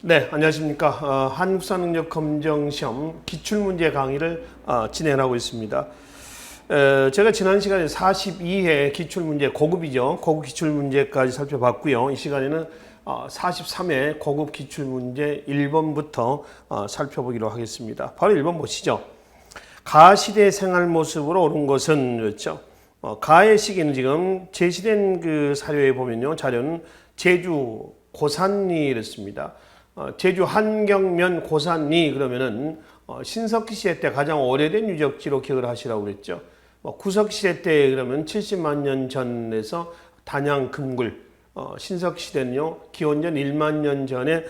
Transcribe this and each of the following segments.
네, 안녕하십니까. 한국사능력검정시험 기출문제 강의를 진행하고 있습니다. 제가 지난 시간에 42회 기출문제 고급이죠. 고급 기출문제까지 살펴봤고요. 이 시간에는 43회 고급 기출문제 1번부터 살펴보기로 하겠습니다. 바로 1번 보시죠. 가시대 생활 모습으로 오른 것은 그렇죠. 가의 시기는 지금 제시된 그 사료에 보면요. 자료는 제주 고산리 이랬습니다. 제주 한경면 고산리 그러면은 신석기 시대 때 가장 오래된 유적지로 기억을 하시라고 그랬죠. 구석 시대 때 그러면 70만 년 전에서 단양 금굴, 신석 시대는요 기원전 1만 년 전에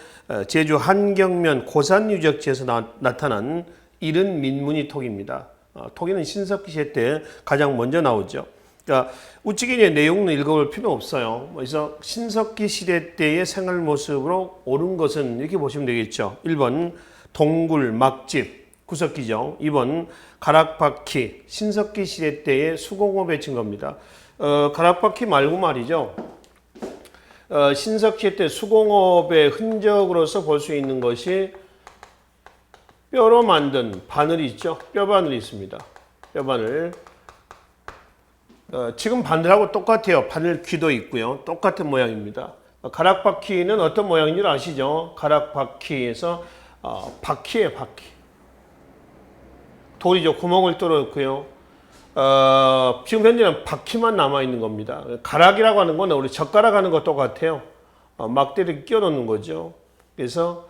제주 한경면 고산 유적지에서 나타난 이른 민무늬 톡입니다. 톡에는 신석기 시대 때 가장 먼저 나오죠. 그러니까 우측에 내용은 읽어볼 필요 없어요. 그래서 신석기 시대 때의 생활 모습으로 옳은 것은 이렇게 보시면 되겠죠. 1번 동굴, 막집, 구석기죠. 2번 가락바퀴, 신석기 시대 때의 수공업의 증거입니다. 가락바퀴 말고 말이죠. 신석기 시대 때 수공업의 흔적으로서 볼 수 있는 것이 뼈로 만든 바늘이 있죠. 뼈바늘이 있습니다. 뼈바늘. 지금 바늘하고 똑같아요. 바늘 귀도 있고요. 똑같은 모양입니다. 가락바퀴는 어떤 모양인 줄 아시죠? 가락바퀴에서 바퀴예요, 바퀴. 돌이죠. 구멍을 뚫어놓고요. 지금 현재는 바퀴만 남아있는 겁니다. 가락이라고 하는 건 우리 젓가락 하는 것 똑같아요. 막대를 끼워 넣는 거죠. 그래서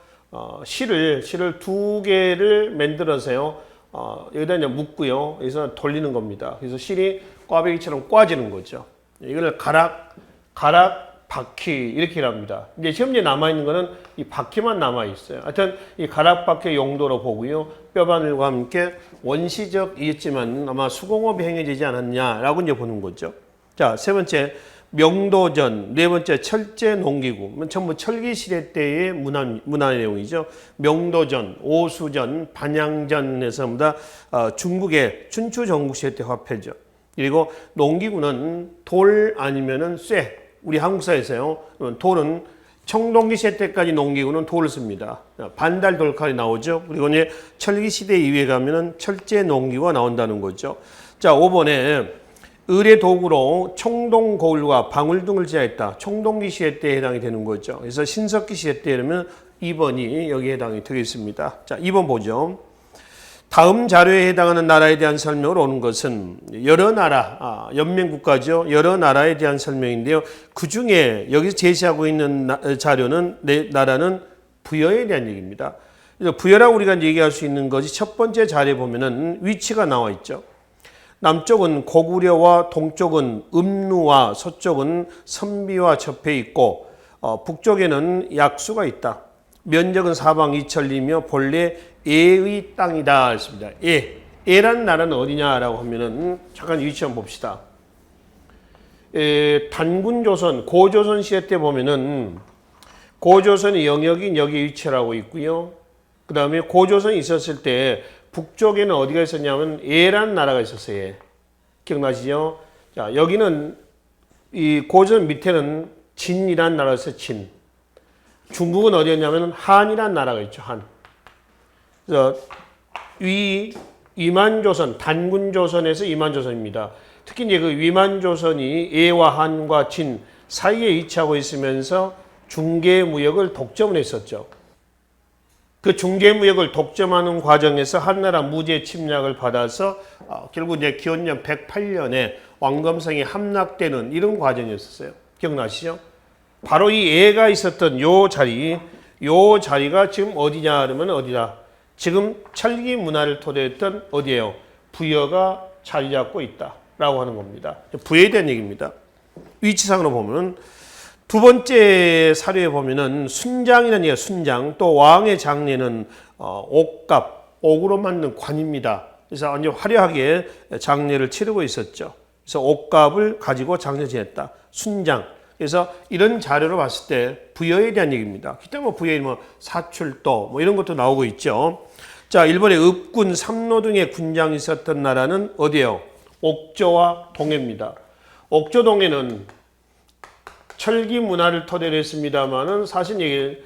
실을 두 개를 만들어서요. 여기다 이제 묶고요. 여기서 돌리는 겁니다. 그래서 실이 꽈배기처럼 꽈지는 거죠. 이걸 가락, 바퀴 이렇게 합니다. 이제 현재 남아있는 거는 이 바퀴만 남아있어요. 하여튼 이 가락, 바퀴 용도로 보고요. 뼈바늘과 함께 원시적이었지만 아마 수공업이 행해지지 않았냐라고 이제 보는 거죠. 자, 세 번째 명도전, 네 번째 철제 농기구, 전부 철기 시대 때의 문화 내용이죠. 명도전, 오수전, 반양전에서 전부 다 중국의 춘추 전국 시대 때 화폐죠. 그리고 농기구는 돌 아니면은 쇠. 우리 한국사에서요. 돌은 청동기 시대 때까지 농기구는 돌을 씁니다. 반달 돌칼이 나오죠. 그리고 이제 철기 시대 이후에 가면은 철제 농기구가 나온다는 거죠. 자, 5번에 의뢰 도구로 청동 거울과 방울 등을 제작했다. 청동기 시대 때에 해당이 되는 거죠. 그래서 신석기 시대 때 이러면 2번이 여기에 해당이 되겠습니다. 자, 2번 보죠. 다음 자료에 해당하는 나라에 대한 설명을 오는 것은 여러 나라, 연맹국가죠. 여러 나라에 대한 설명인데요. 그 중에 여기서 제시하고 있는 자료는 나라는 부여에 대한 얘기입니다. 그래서 부여라고 우리가 얘기할 수 있는 것이 첫 번째 자료에 보면은 위치가 나와 있죠. 남쪽은 고구려와 동쪽은 음루와 서쪽은 선비와 접해 있고 북쪽에는 약수가 있다. 면적은 사방 2천리며 본래 에의 땅이다 했습니다. 에라는 나라는 어디냐라고 하면은 잠깐 위치 한번 봅시다. 단군조선, 고조선 시대 때 보면은 고조선의 영역이 여기 위치하고 있고요. 그 다음에 고조선이 있었을 때 북쪽에는 어디가 있었냐면 에라는 나라가 있었어요. 기억나시죠? 자, 여기는 이 고조선 밑에는 진이라는 나라가 있어요. 진. 중국은 어디였냐면 한이라는 나라가 있죠. 한. 그래서 위만조선, 단군조선에서 이만조선입니다. 특히 이제 그 위만조선이 예와 한과 진 사이에 위치하고 있으면서 중개무역을 독점을 했었죠. 그 중개무역을 독점하는 과정에서 한나라 무제 침략을 받아서 결국 이제 기원전 108년에 왕검성이 함락되는 이런 과정이었어요. 기억나시죠? 바로 이 애가 있었던 요 자리가 지금 어디냐 그러면 어디다? 지금 철기 문화를 토대했던 어디예요? 부여가 자리 잡고 있다라고 하는 겁니다. 부여에 대한 얘기입니다. 위치상으로 보면 두 번째 사료에 보면은 순장이라는 얘기가 순장, 또 왕의 장례는 옥갑, 옥으로 만든 관입니다. 그래서 완전 화려하게 장례를 치르고 있었죠. 그래서 옥갑을 가지고 장례 지냈다. 순장. 그래서 이런 자료로 봤을 때 부여에 대한 얘기입니다. 그때 부여에 사출도 이런 것도 나오고 있죠. 자, 일본의 읍군, 삼로 등의 군장이 있었던 나라는 어디예요? 옥조와 동해입니다. 옥조 동해는 철기 문화를 토대로 했습니다만은 사실 이게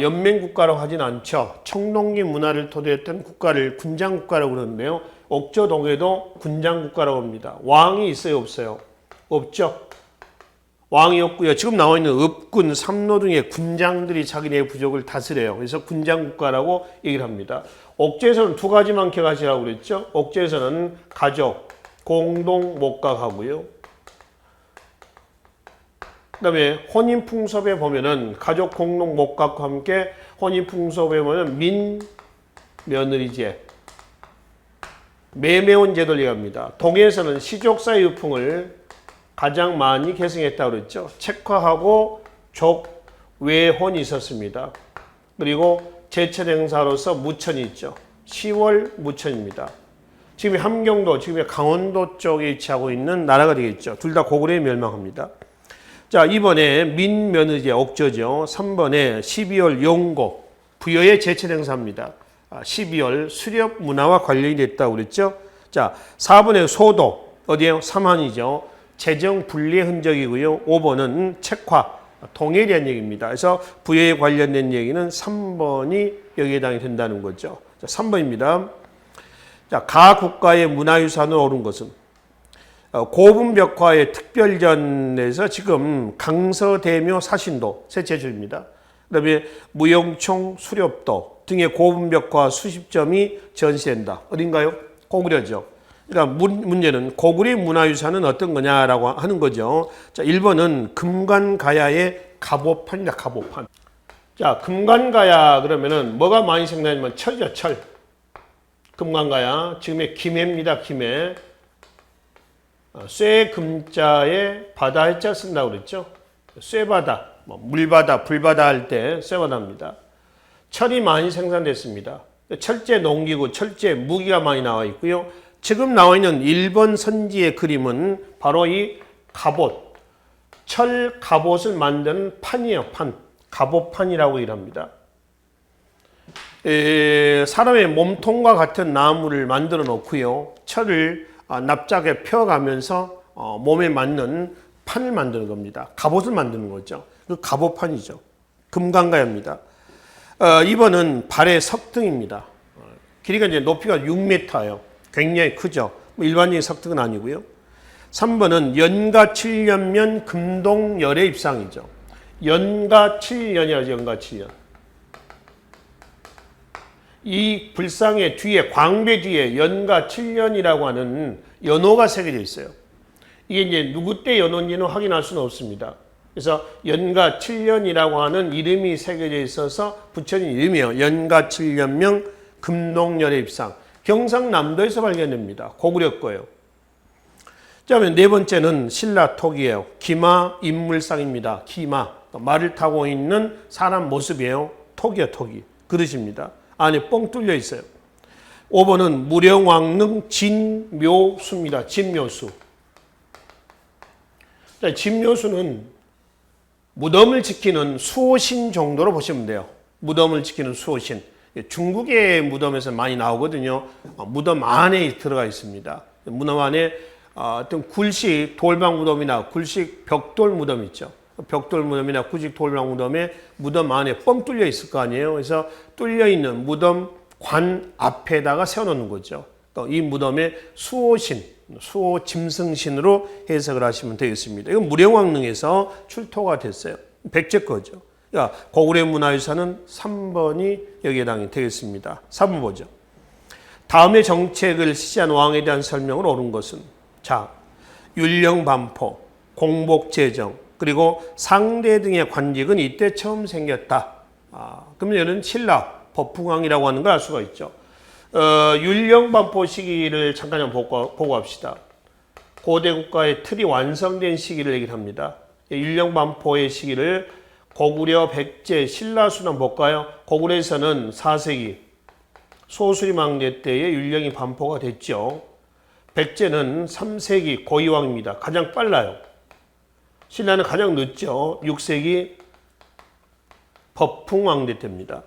연맹국가라고 하진 않죠. 청동기 문화를 토대했던 국가를 군장국가라고 그러는데요. 옥저동에도 군장국가라고 합니다. 왕이 있어요, 없어요? 없죠. 왕이 없고요. 지금 나와 있는 읍군, 삼로 등의 군장들이 자기네 부족을 다스려요. 그래서 군장국가라고 얘기를 합니다. 옥저에서는 두 가지만 기억하시라고 그랬죠. 옥저에서는 가족, 공동, 목각하고요. 그 다음에 혼인풍섭에 보면은 가족, 공동, 목각과 함께 혼인풍섭에 보면 민며느리제, 매매혼 제도를 얘기합니다. 동해에서는 시족사의 유풍을 가장 많이 계승했다고 그랬죠. 책화하고 족외혼이 있었습니다. 그리고 제철 행사로서 무천이 있죠. 10월 무천입니다. 지금 함경도, 지금 강원도 쪽에 위치하고 있는 나라가 되겠죠. 둘 다 고구려에 멸망합니다. 자, 2번에 민며느리제 옥저죠. 3번에 12월 용고, 부여의 제철 행사입니다. 12월 수렵 문화와 관련이 됐다고 그랬죠. 자, 4번에 소도, 어디에요? 삼한이죠. 재정 분리의 흔적이고요. 5번은 책화, 통일에 대한 얘기입니다. 그래서 부여에 관련된 얘기는 3번이 여기에 해당이 된다는 거죠. 자, 3번입니다. 자, 가 국가의 문화유산으로 오른 것은 고분벽화의 특별전에서 지금 강서대묘 사신도 셋째 줄입니다. 그다음에 무용총 수렵도 등의 고분벽화 수십 점이 전시된다. 어딘가요? 고구려죠. 그러니까 문제는 고구려 문화유산은 어떤 거냐라고 하는 거죠. 자, 1번은 금관가야의 갑오판이다. 갑오판. 자, 금관가야 그러면은 뭐가 많이 생각나냐면 철이죠. 철. 금관가야. 지금의 김해입니다. 김해. 쇠 금자에 바다 해자 쓴다고 그랬죠. 쇠바다, 물바다, 불바다 할 때 쇠바다입니다. 철이 많이 생산됐습니다. 철제 농기구, 철제 무기가 많이 나와 있고요. 지금 나와 있는 1번 선지의 그림은 바로 이 갑옷, 철 갑옷을 만드는 판이에요. 판, 갑옷판이라고 일합니다. 사람의 몸통과 같은 나무를 만들어 놓고요. 철을 납작에 펴가면서 몸에 맞는 판을 만드는 겁니다. 갑옷을 만드는 거죠. 그 갑옷판이죠. 금강가야입니다. 2번은 발의 석등입니다. 길이가 이제 높이가 6m예요. 굉장히 크죠. 일반적인 석등은 아니고요. 3번은 연가 7년면 금동열의 입상이죠. 연가 7년이라죠. 연가 7년. 이 불상의 뒤에, 광배 뒤에 연가 7년이라고 하는 연호가 새겨져 있어요. 이게 이제 누구 때 연호인지는 확인할 수는 없습니다. 그래서 연가 7년이라고 하는 이름이 새겨져 있어서 붙여진 이름이에요. 연가 7년명 금동열의 입상. 경상남도에서 발견됩니다. 고구려 거예요. 자, 그러면 네 번째는 신라톡이에요. 기마 인물상입니다. 기마. 말을 타고 있는 사람 모습이에요. 톡이요, 톡이. 그릇입니다. 안에 뻥 뚫려 있어요. 5번은 무령왕릉 진묘수입니다. 진묘수. 자, 진묘수는 무덤을 지키는 수호신 정도로 보시면 돼요. 무덤을 지키는 수호신. 중국의 무덤에서 많이 나오거든요. 무덤 안에 들어가 있습니다. 무덤 안에 어떤 굴식 돌방 무덤이나 굴식 벽돌 무덤 있죠. 벽돌 무덤이나 굴식 돌방 무덤에 무덤 안에 뻥 뚫려 있을 거 아니에요. 그래서 뚫려 있는 무덤 관 앞에다가 세워놓는 거죠. 이 무덤의 수호신, 수호 짐승신으로 해석을 하시면 되겠습니다. 이건 무령왕릉에서 출토가 됐어요. 백제 거죠. 그러니까 고구려 문화유산은 3번이 여기에 해당이 되겠습니다. 4번 보죠. 다음의 정책을 실시한 왕에 대한 설명을 옳은 것은 자, 율령반포, 공복제정, 그리고 상대 등의 관직은 이때 처음 생겼다. 그러면 이는 신라, 법흥왕이라고 하는 걸 알 수가 있죠. 율령반포 시기를 잠깐 한번 보고 합시다. 고대 국가의 틀이 완성된 시기를 얘기를 합니다. 율령반포의 시기를 고구려, 백제, 신라수는 한번 볼까요? 고구려에서는 4세기 소수리망대 때에 율령이 반포가 됐죠. 백제는 3세기 고이왕입니다. 가장 빨라요. 신라는 가장 늦죠. 6세기 법흥왕대 때입니다.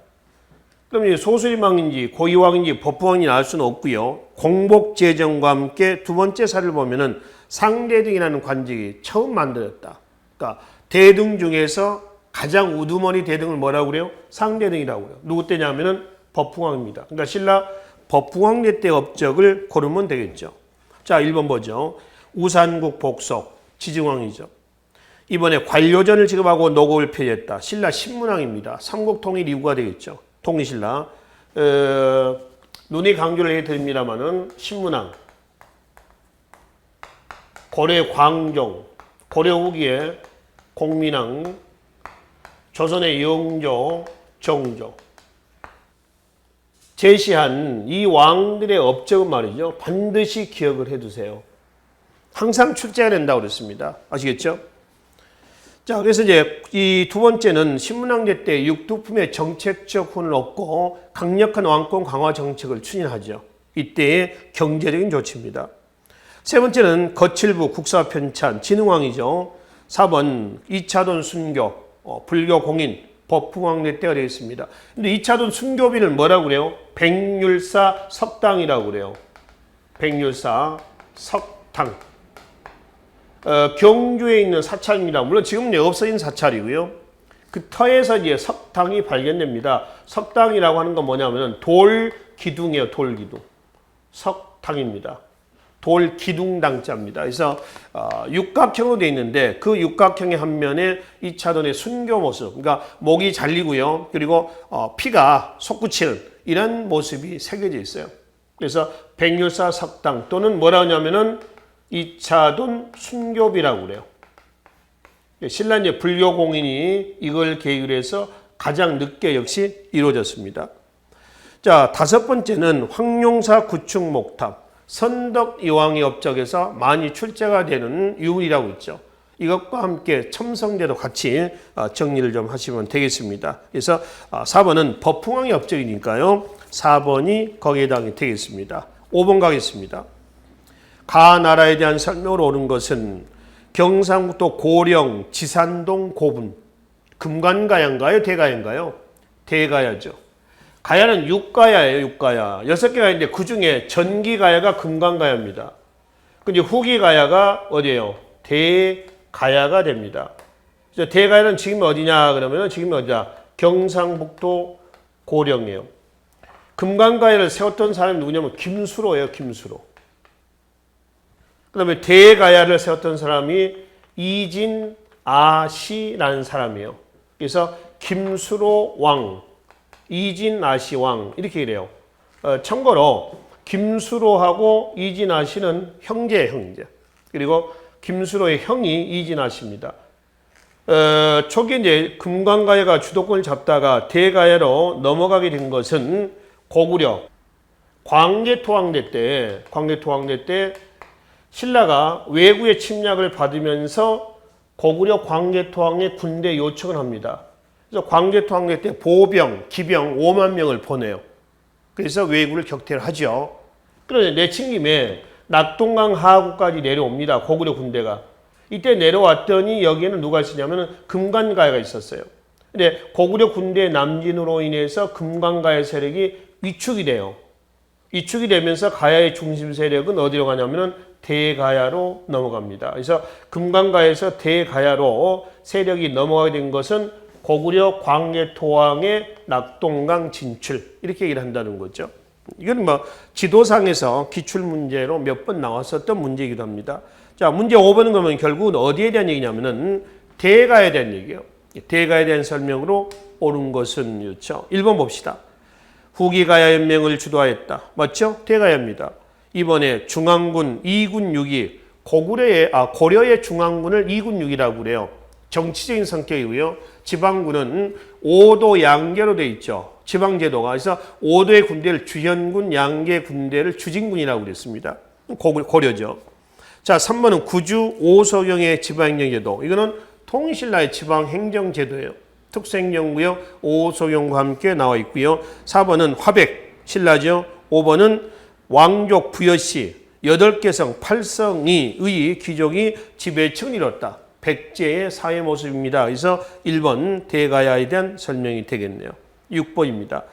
그럼 소수리망인지 고이왕인지 법흥왕인지 알 수는 없고요. 공복제정과 함께 두 번째 사를 보면은 상대등이라는 관직이 처음 만들었다. 그러니까 대등 중에서 가장 우두머리 대등을 뭐라고 그래요? 상대등이라고 그래요. 누구 때냐면은 법흥왕입니다. 그러니까 신라 법흥왕대 때 업적을 고르면 되겠죠. 자, 1번 보죠. 우산국 복속 지증왕이죠. 이번에 관료전을 지급하고 노고를 폐지했다. 신라 신문왕입니다. 삼국통일 이후가 되겠죠. 통일신라. 눈이 강조를 해드립니다만은 신문왕, 고려 광종, 고려 후기에 공민왕, 조선의 영조, 정조. 제시한 이 왕들의 업적은 말이죠. 반드시 기억을 해두세요. 항상 출제해야 된다고 그랬습니다. 아시겠죠? 자, 그래서 이제 이 두 번째는 신문왕대 때 육두품의 정책적 혼을 얻고 강력한 왕권 강화 정책을 추진하죠. 이때의 경제적인 조치입니다. 세 번째는 거칠부 국사 편찬 진흥왕이죠. 4번 2차돈 순교 불교 공인 법흥왕대 때가 되겠습니다. 근데 2차돈 순교비를 뭐라고 그래요? 백률사 석당이라고 그래요. 백률사 석당. 경주에 있는 사찰입니다. 물론 지금은 없어진 사찰이고요. 그 터에서 이제 석당이 발견됩니다. 석당이라고 하는 건 뭐냐면은 돌 기둥이에요. 돌 기둥. 석당입니다. 돌 기둥당자입니다. 그래서 육각형으로 되어 있는데 그 육각형의 한 면에 2차돈의 순교 모습, 그러니까 목이 잘리고요. 그리고 피가 솟구치는 이런 모습이 새겨져 있어요. 그래서 백률사 석당 또는 뭐라 하냐면은 2차돈 순교비라고 그래요. 신라 이제 불교 공인이 이걸 계기로 해서 가장 늦게 역시 이루어졌습니다. 자, 다섯 번째는 황룡사 구축 목탑. 선덕 이왕의 업적에서 많이 출제가 되는 유물이라고 있죠. 이것과 함께 첨성대도 같이 정리를 좀 하시면 되겠습니다. 그래서 4번은 법흥왕의 업적이니까요. 4번이 거기에 해당이 되겠습니다. 5번 가겠습니다. 가나라에 대한 설명으로 옳은 것은 경상북도 고령 지산동 고분 금관가야인가요? 대가야인가요? 대가야죠. 가야는 육가야예요. 육가야. 6개가 있는데 그중에 전기가야가 금관가야입니다. 근데 후기가야가 어디예요? 대가야가 됩니다. 그래서 대가야는 지금 어디냐 그러면 지금 어디야? 경상북도 고령이에요. 금관가야를 세웠던 사람이 누구냐면 김수로예요. 김수로. 그 다음에 대가야를 세웠던 사람이 이진아시라는 사람이에요. 그래서 김수로 왕, 이진아시 왕 이렇게 이래요. 참고로 김수로하고 이진아시는 형제예요. 형제. 그리고 김수로의 형이 이진아시입니다. 초기에 이제 금관가야가 주도권을 잡다가 대가야로 넘어가게 된 것은 고구려 광개토왕대 때 신라가 외구의 침략을 받으면서 고구려 광개토왕의 군대 요청을 합니다. 그래서 광개토왕대 때 보병, 기병 5만 명을 보내요. 그래서 외구를 격퇴를 하죠. 그런데 내친김에 낙동강 하구까지 내려옵니다. 고구려 군대가. 이때 내려왔더니 여기에는 누가 있었냐면 금관가야가 있었어요. 근데 고구려 군대의 남진으로 인해서 금관가야 세력이 위축이 돼요. 위축이 되면서 가야의 중심 세력은 어디로 가냐면은 대가야로 넘어갑니다. 그래서 금관가에서 대가야로 세력이 넘어가게 된 것은 고구려 광개토왕의 낙동강 진출 이렇게 얘기를 한다는 거죠. 이건 뭐 지도상에서 기출 문제로 몇 번 나왔었던 문제이기도 합니다. 자, 문제 5번은 그러면 결국은 어디에 대한 얘기냐면은 대가에 대한 얘기예요. 대가에 대한 설명으로 옳은 것은 그렇죠. 1번 봅시다. 후기가야 연맹을 주도하였다. 맞죠? 대가야입니다. 이번에 중앙군 2군 6위 고려의 중앙군을 2군 6위라고 그래요. 정치적인 성격이고요. 지방군은 5도 양계로 되어 있죠. 지방제도가. 그래서 5도의 군대를 주현군, 양계 군대를 주진군이라고 그랬습니다. 고려죠. 자, 3번은 구주 오소경의 지방행정제도. 이거는 통신라의 지방행정제도예요. 특수행정구역 오소경과 함께 나와 있고요. 4번은 화백, 신라죠. 5번은 왕족 부여시 8개성 8성의 귀족이 지배층을 이뤘다. 백제의 사회 모습입니다. 그래서 1번 대가야에 대한 설명이 되겠네요. 6번입니다.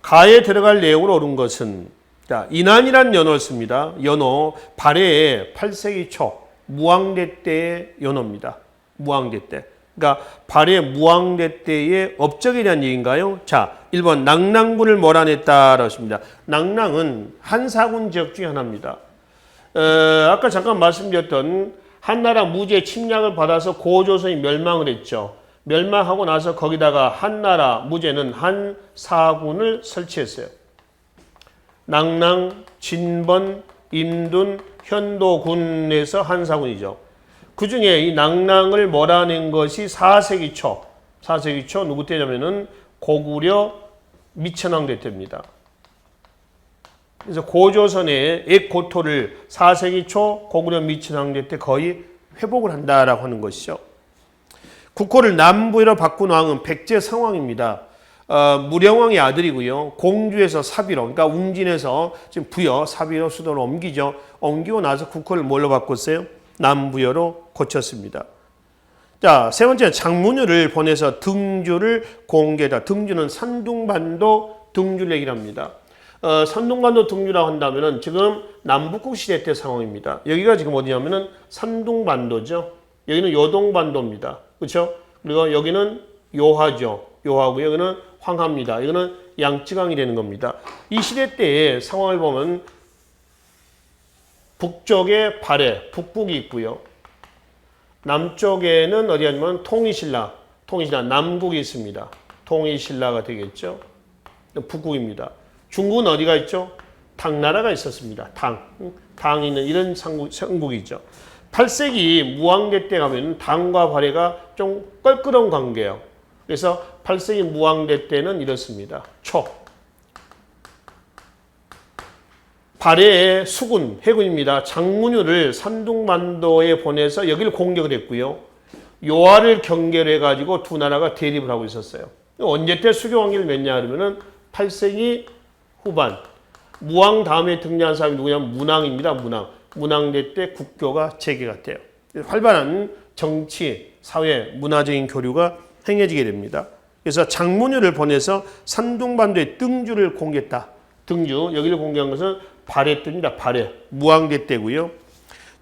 가에 들어갈 내용으로 옳은 것은 자, 인안이라는 연호를 씁니다. 연호 발해의 8세기 초 무왕대 때의 연호입니다. 무왕대 때. 그러니까 발해 무왕대 때의 업적에 대한 얘기인가요? 자, 1번 낙랑군을 몰아냈다라고 했습니다. 낙랑은 한사군 지역 중에 하나입니다. 아까 잠깐 말씀드렸던 한나라 무제 침략을 받아서 고조선이 멸망을 했죠. 멸망하고 나서 거기다가 한나라 무제는 한사군을 설치했어요. 낙랑, 진번, 임둔, 현도군에서 한사군이죠. 그 중에 이 낙랑을 몰아낸 것이 4세기 초. 4세기 초 누구 때냐면은 고구려 미천왕대 때입니다. 그래서 고조선의 액고토를 4세기 초 고구려 미천왕대 때 거의 회복을 한다라고 하는 것이죠. 국호를 남부로 바꾼 왕은 백제 성왕입니다. 무령왕의 아들이고요. 공주에서 사비로, 그러니까 웅진에서 지금 부여, 사비로 수도를 옮기죠. 옮기고 나서 국호를 뭘로 바꿨어요? 남부여로 고쳤습니다. 자, 세 번째 장문유를 보내서 등주를 공개다. 등주는 산둥반도 등주를 얘기를 합니다. 산둥반도 등주라고 한다면은 지금 남북국 시대 때 상황입니다. 여기가 지금 어디냐면은 산둥반도죠. 여기는 요동반도입니다. 그렇죠? 그리고 여기는 요하죠. 요하고 여기는 황하입니다. 이거는 양쯔강이 되는 겁니다. 이 시대 때의 상황을 보면 북쪽에 발해, 북북이 있고요. 남쪽에는 어디냐면 통일신라, 남국이 있습니다. 통일신라가 되겠죠. 북국입니다. 중국은 어디가 있죠? 당나라가 있었습니다. 당이 있는 이런 성국이죠. 8세기 무왕대 때 가면 당과 발해가 좀 껄끄러운 관계예요. 그래서 8세기 무왕대 때는 이렇습니다. 발해의 수군, 해군입니다. 장문유를 산둥반도에 보내서 여기를 공격을 했고요. 요하를 경계로 해가지고 두 나라가 대립을 하고 있었어요. 언제 때 수교관계를 맺냐 하면은 8세기 후반. 무왕 다음에 등장한 사람이 누구냐면 문왕입니다. 문왕대 때 국교가 재개가 돼요. 활발한 정치, 사회, 문화적인 교류가 행해지게 됩니다. 그래서 장문유를 보내서 산둥반도의 등주를 공개했다. 등주, 여기를 공개한 것은 발해 때입니다. 발해, 무왕대 때고요.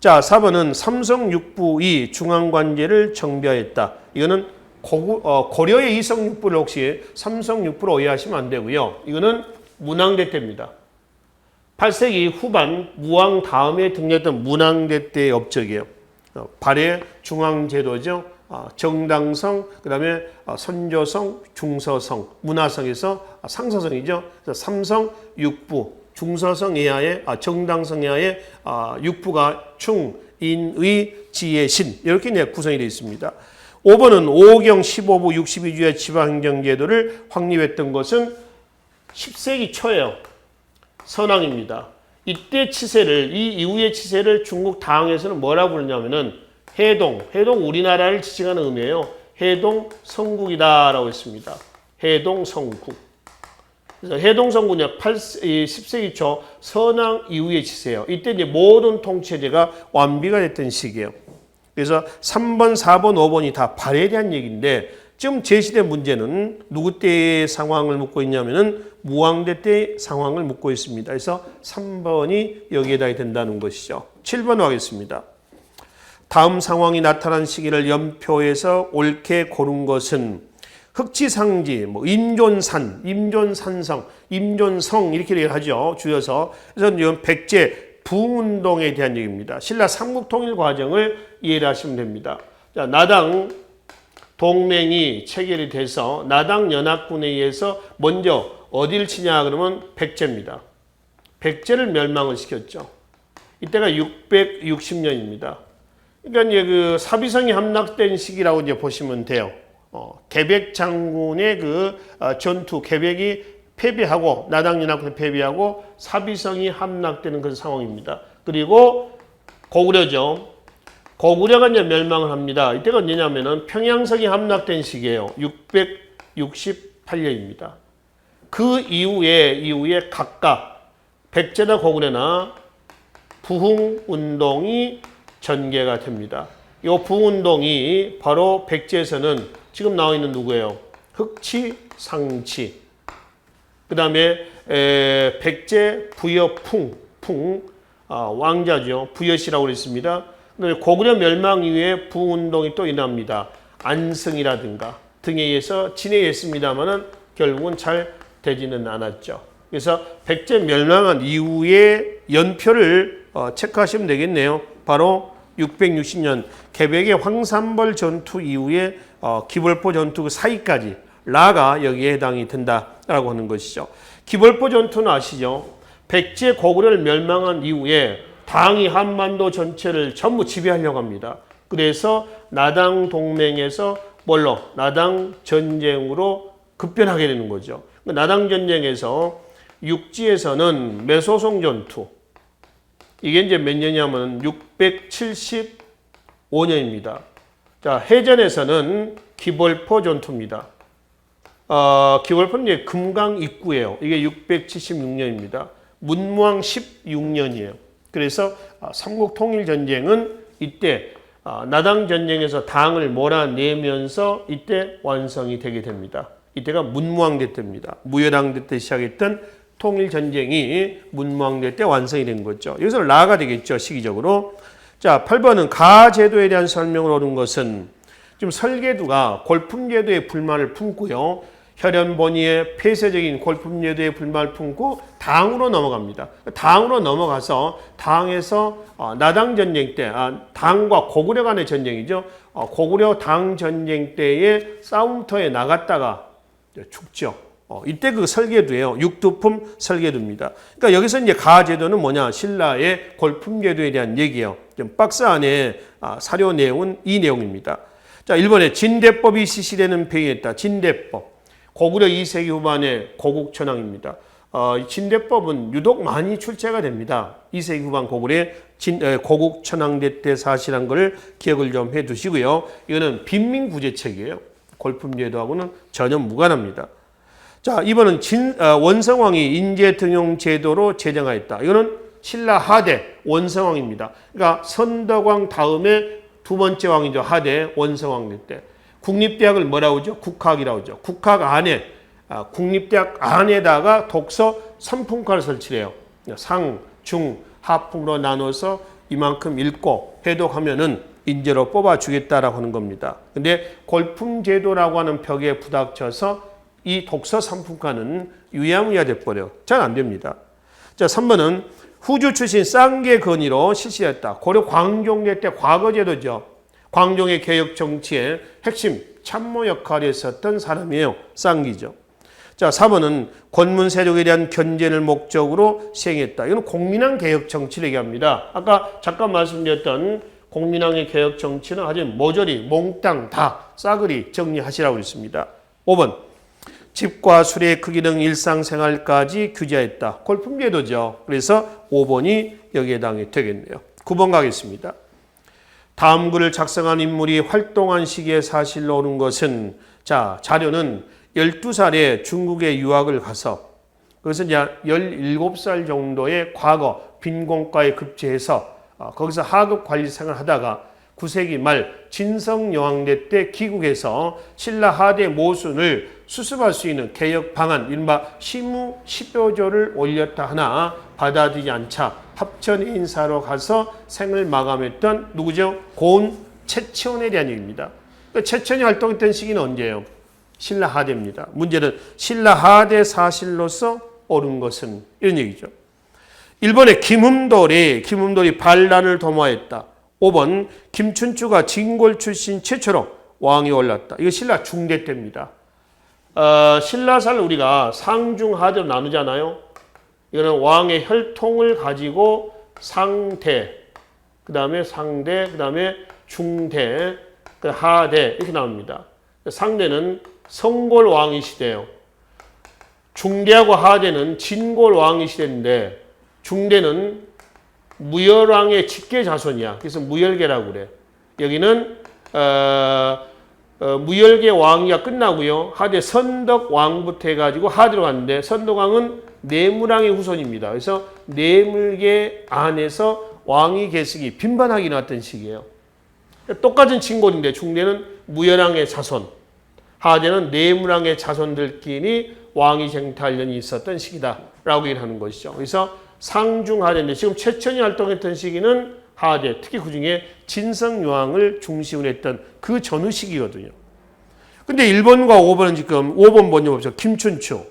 자, 4번은 삼성육부이 중앙관제를 정비하였다. 이거는 고려의 이성육부를 혹시 삼성육부로 오해하시면 안 되고요. 이거는 문왕대 때입니다. 8세기 후반 무왕 다음에 등장했던 문왕대 때의 업적이에요. 발해 중앙제도죠. 정당성, 그 다음에 선조성, 중서성, 문화성에서 상서성이죠. 그래서 삼성, 육부, 중서성 이하의 정당성 이하의 육부가 충, 인, 의, 지혜, 신 이렇게 구성이 되어 있습니다. 5번은 오경 15부 62주의 지방행정제도를 확립했던 것은 10세기 초예요. 선왕입니다. 이때 치세를, 이 이후의 치세를 중국 당에서는 뭐라고 부르냐면은 해동 우리나라를 지칭하는 의미예요. 해동 성국이다라고 했습니다. 해동 성국. 그래서 해동 성국은 10세기 초 선왕 이후의 치세예요. 이때 이제 모든 통치제가 완비가 됐던 시기예요. 그래서 3번, 4번, 5번이 다 발해에 대한 얘기인데 지금 제시된 문제는 누구 때의 상황을 묻고 있냐면은 무왕대 때의 상황을 묻고 있습니다. 그래서 3번이 여기에다 된다는 것이죠. 7번 하겠습니다. 다음 상황이 나타난 시기를 연표해서 옳게 고른 것은 흑지상지, 임존산, 임존산성, 임존성 이렇게 하죠. 줄여서. 그래서 이건 백제 부흥운동에 대한 얘기입니다. 신라 삼국통일 과정을 이해를 하시면 됩니다. 자, 나당 동맹이 체결이 돼서 나당 연합군에 의해서 먼저 어디를 치냐 그러면 백제입니다. 백제를 멸망을 시켰죠. 이때가 660년입니다. 그러니까 이제 그 사비성이 함락된 시기라고 이제 보시면 돼요. 개백 장군의 그 전투, 개백이 패배하고 나당 연합군이 패배하고 사비성이 함락되는 그런 상황입니다. 그리고 고구려죠. 고구려가 이제 멸망을 합니다. 이때가 언제냐면은 평양성이 함락된 시기예요. 668년입니다. 그 이후에 각각 백제나 고구려나 부흥운동이 전개가 됩니다. 이 부흥운동이 바로 백제에서는 지금 나와 있는 누구예요? 흑치, 상치. 그 다음에 백제, 부여, 왕자죠. 부여씨라고 그랬습니다. 고구려 멸망 이후에 부흥운동이 또 일어납니다. 안승이라든가 등에 의해서 진행했습니다만은 결국은 잘 되지는 않았죠. 그래서 백제 멸망한 이후의 연표를 체크하시면 되겠네요. 바로 660년 개백의 황산벌 전투 이후에 기벌포 전투 그 사이까지 라가 여기에 해당이 된다라고 하는 것이죠. 기벌포 전투는 아시죠? 백제 고구려를 멸망한 이후에 당이 한반도 전체를 전부 지배하려고 합니다. 그래서 나당 동맹에서 뭘로? 나당 전쟁으로 급변하게 되는 거죠. 나당 전쟁에서 육지에서는 매소송 전투, 이게 이제 몇 년이냐면 675년입니다. 자, 해전에서는 기벌포 전투입니다. 기벌포는 이제 금강 입구예요. 이게 676년입니다. 문무왕 16년이에요. 그래서 삼국통일전쟁은 이때 나당 전쟁에서 당을 몰아내면서 이때 완성이 되게 됩니다. 이때가 문무왕대 때입니다. 무열왕대 때 시작했던 통일전쟁이 문무왕대 때 완성이 된 거죠. 여기서 라가 되겠죠, 시기적으로. 자, 8번은 가제도에 대한 설명을 얻은 것은 지금 설계도가 골품제도에 불만을 품고요. 혈연본의의 폐쇄적인 골품제도에 불만을 품고 당으로 넘어갑니다. 당으로 넘어가서 당에서 나당 전쟁 때, 당과 고구려 간의 전쟁이죠. 고구려 당 전쟁 때의 싸움터에 나갔다가 죽죠. 이때 그 설계도예요. 육두품 설계도입니다. 그러니까 여기서 이제 가제도는 뭐냐? 신라의 골품제도에 대한 얘기예요. 좀 박스 안에 사료 내용은 이 내용입니다. 자, 1번에 진대법이 실시되는 폐기했다. 진대법. 고구려 2세기 후반의 고국천왕입니다. 진대법은 유독 많이 출제가 됩니다. 2세기 후반 고구려의 고국천왕대 때 사실한 걸 기억을 좀 해두시고요. 이거는 빈민구제책이에요. 골품제도하고는 전혀 무관합니다. 자, 이번은 원성왕이 인재등용제도로 제정하였다. 이거는 신라 하대 원성왕입니다. 그러니까 선덕왕 다음에 두 번째 왕이죠. 하대 원성왕 때. 국립대학을 뭐라고 하죠? 국학이라고 하죠. 국학 안에, 국립대학 안에다가 독서 선풍과를 설치해요. 상, 중, 하품으로 나눠서 이만큼 읽고 해독하면은 인재로 뽑아주겠다라고 하는 겁니다. 근데 골품제도라고 하는 벽에 부닥쳐서 이 독서 선풍과는 유야무야 돼버려요. 잘 안 됩니다. 자, 3번은 후주 출신 쌍계 건의로 실시했다. 고려 광종대 때 과거제도죠. 광종의 개혁 정치의 핵심 참모 역할을 했었던 사람이에요. 쌍기죠. 자, 4번은 권문 세력에 대한 견제를 목적으로 시행했다. 이건 공민왕 개혁 정치를 얘기합니다. 아까 잠깐 말씀드렸던 공민왕의 개혁 정치는 아주 모조리 몽땅 다 싸그리 정리하시라고 했습니다. 5번. 집과 술의 크기 등 일상생활까지 규제했다. 골품제도죠. 그래서 5번이 여기에 해당이 되겠네요. 9번 가겠습니다. 다음 글을 작성한 인물이 활동한 시기에 사실로 오는 것은, 자, 자료는 12살에 중국에 유학을 가서 그것은 이제 17살 정도의 과거 빈곤과에 급제해서 거기서 하급 관리 생활을 하다가 9세기 말 진성여왕대 때 귀국해서 신라 하대 모순을 수습할 수 있는 개혁 방안, 이른바 시무 10여조를 올렸다 하나 받아들이지 않자 합천 인사로 가서 생을 마감했던 누구죠? 고은 최치원에 대한 얘기입니다. 최치원이 활동했던 시기는 언제예요? 신라 하대입니다. 문제는 신라 하대 사실로서 옳은 것은 이런 얘기죠. 1번에 김흠돌이 반란을 도모했다. 5번 김춘추가 진골 출신 최초로 왕이 올랐다. 이거 신라 중대 때입니다. 신라사를 우리가 상중하대로 나누잖아요. 이거는 왕의 혈통을 가지고 상대, 그 다음에 상대, 그 다음에 중대, 하대 이렇게 나옵니다. 상대는 성골 왕이 시대예요. 중대하고 하대는 진골 왕이 시대인데 중대는 무열왕의 직계 자손이야. 그래서 무열계라고 그래. 여기는 무열계 왕위가 끝나고요. 하대 선덕 왕부터 해가지고 하대로 갔는데 선덕 왕은 내물왕의 후손입니다. 그래서 내물계 안에서 왕위 계승이 빈번하게 나왔던 시기예요. 똑같은 진골인데 중대는 무열왕의 자손, 하대는 내물왕의 자손들끼리 왕위 쟁탈련이 있었던 시기다라고 얘기를 하는 것이죠. 그래서 상중하대인데 지금 최천이 활동했던 시기는 하대, 특히 그중에 진성여왕을 중심으로 했던 그 전후 시기거든요. 근데 1번과 5번은 지금 5번 먼저 봅시다. 김춘추.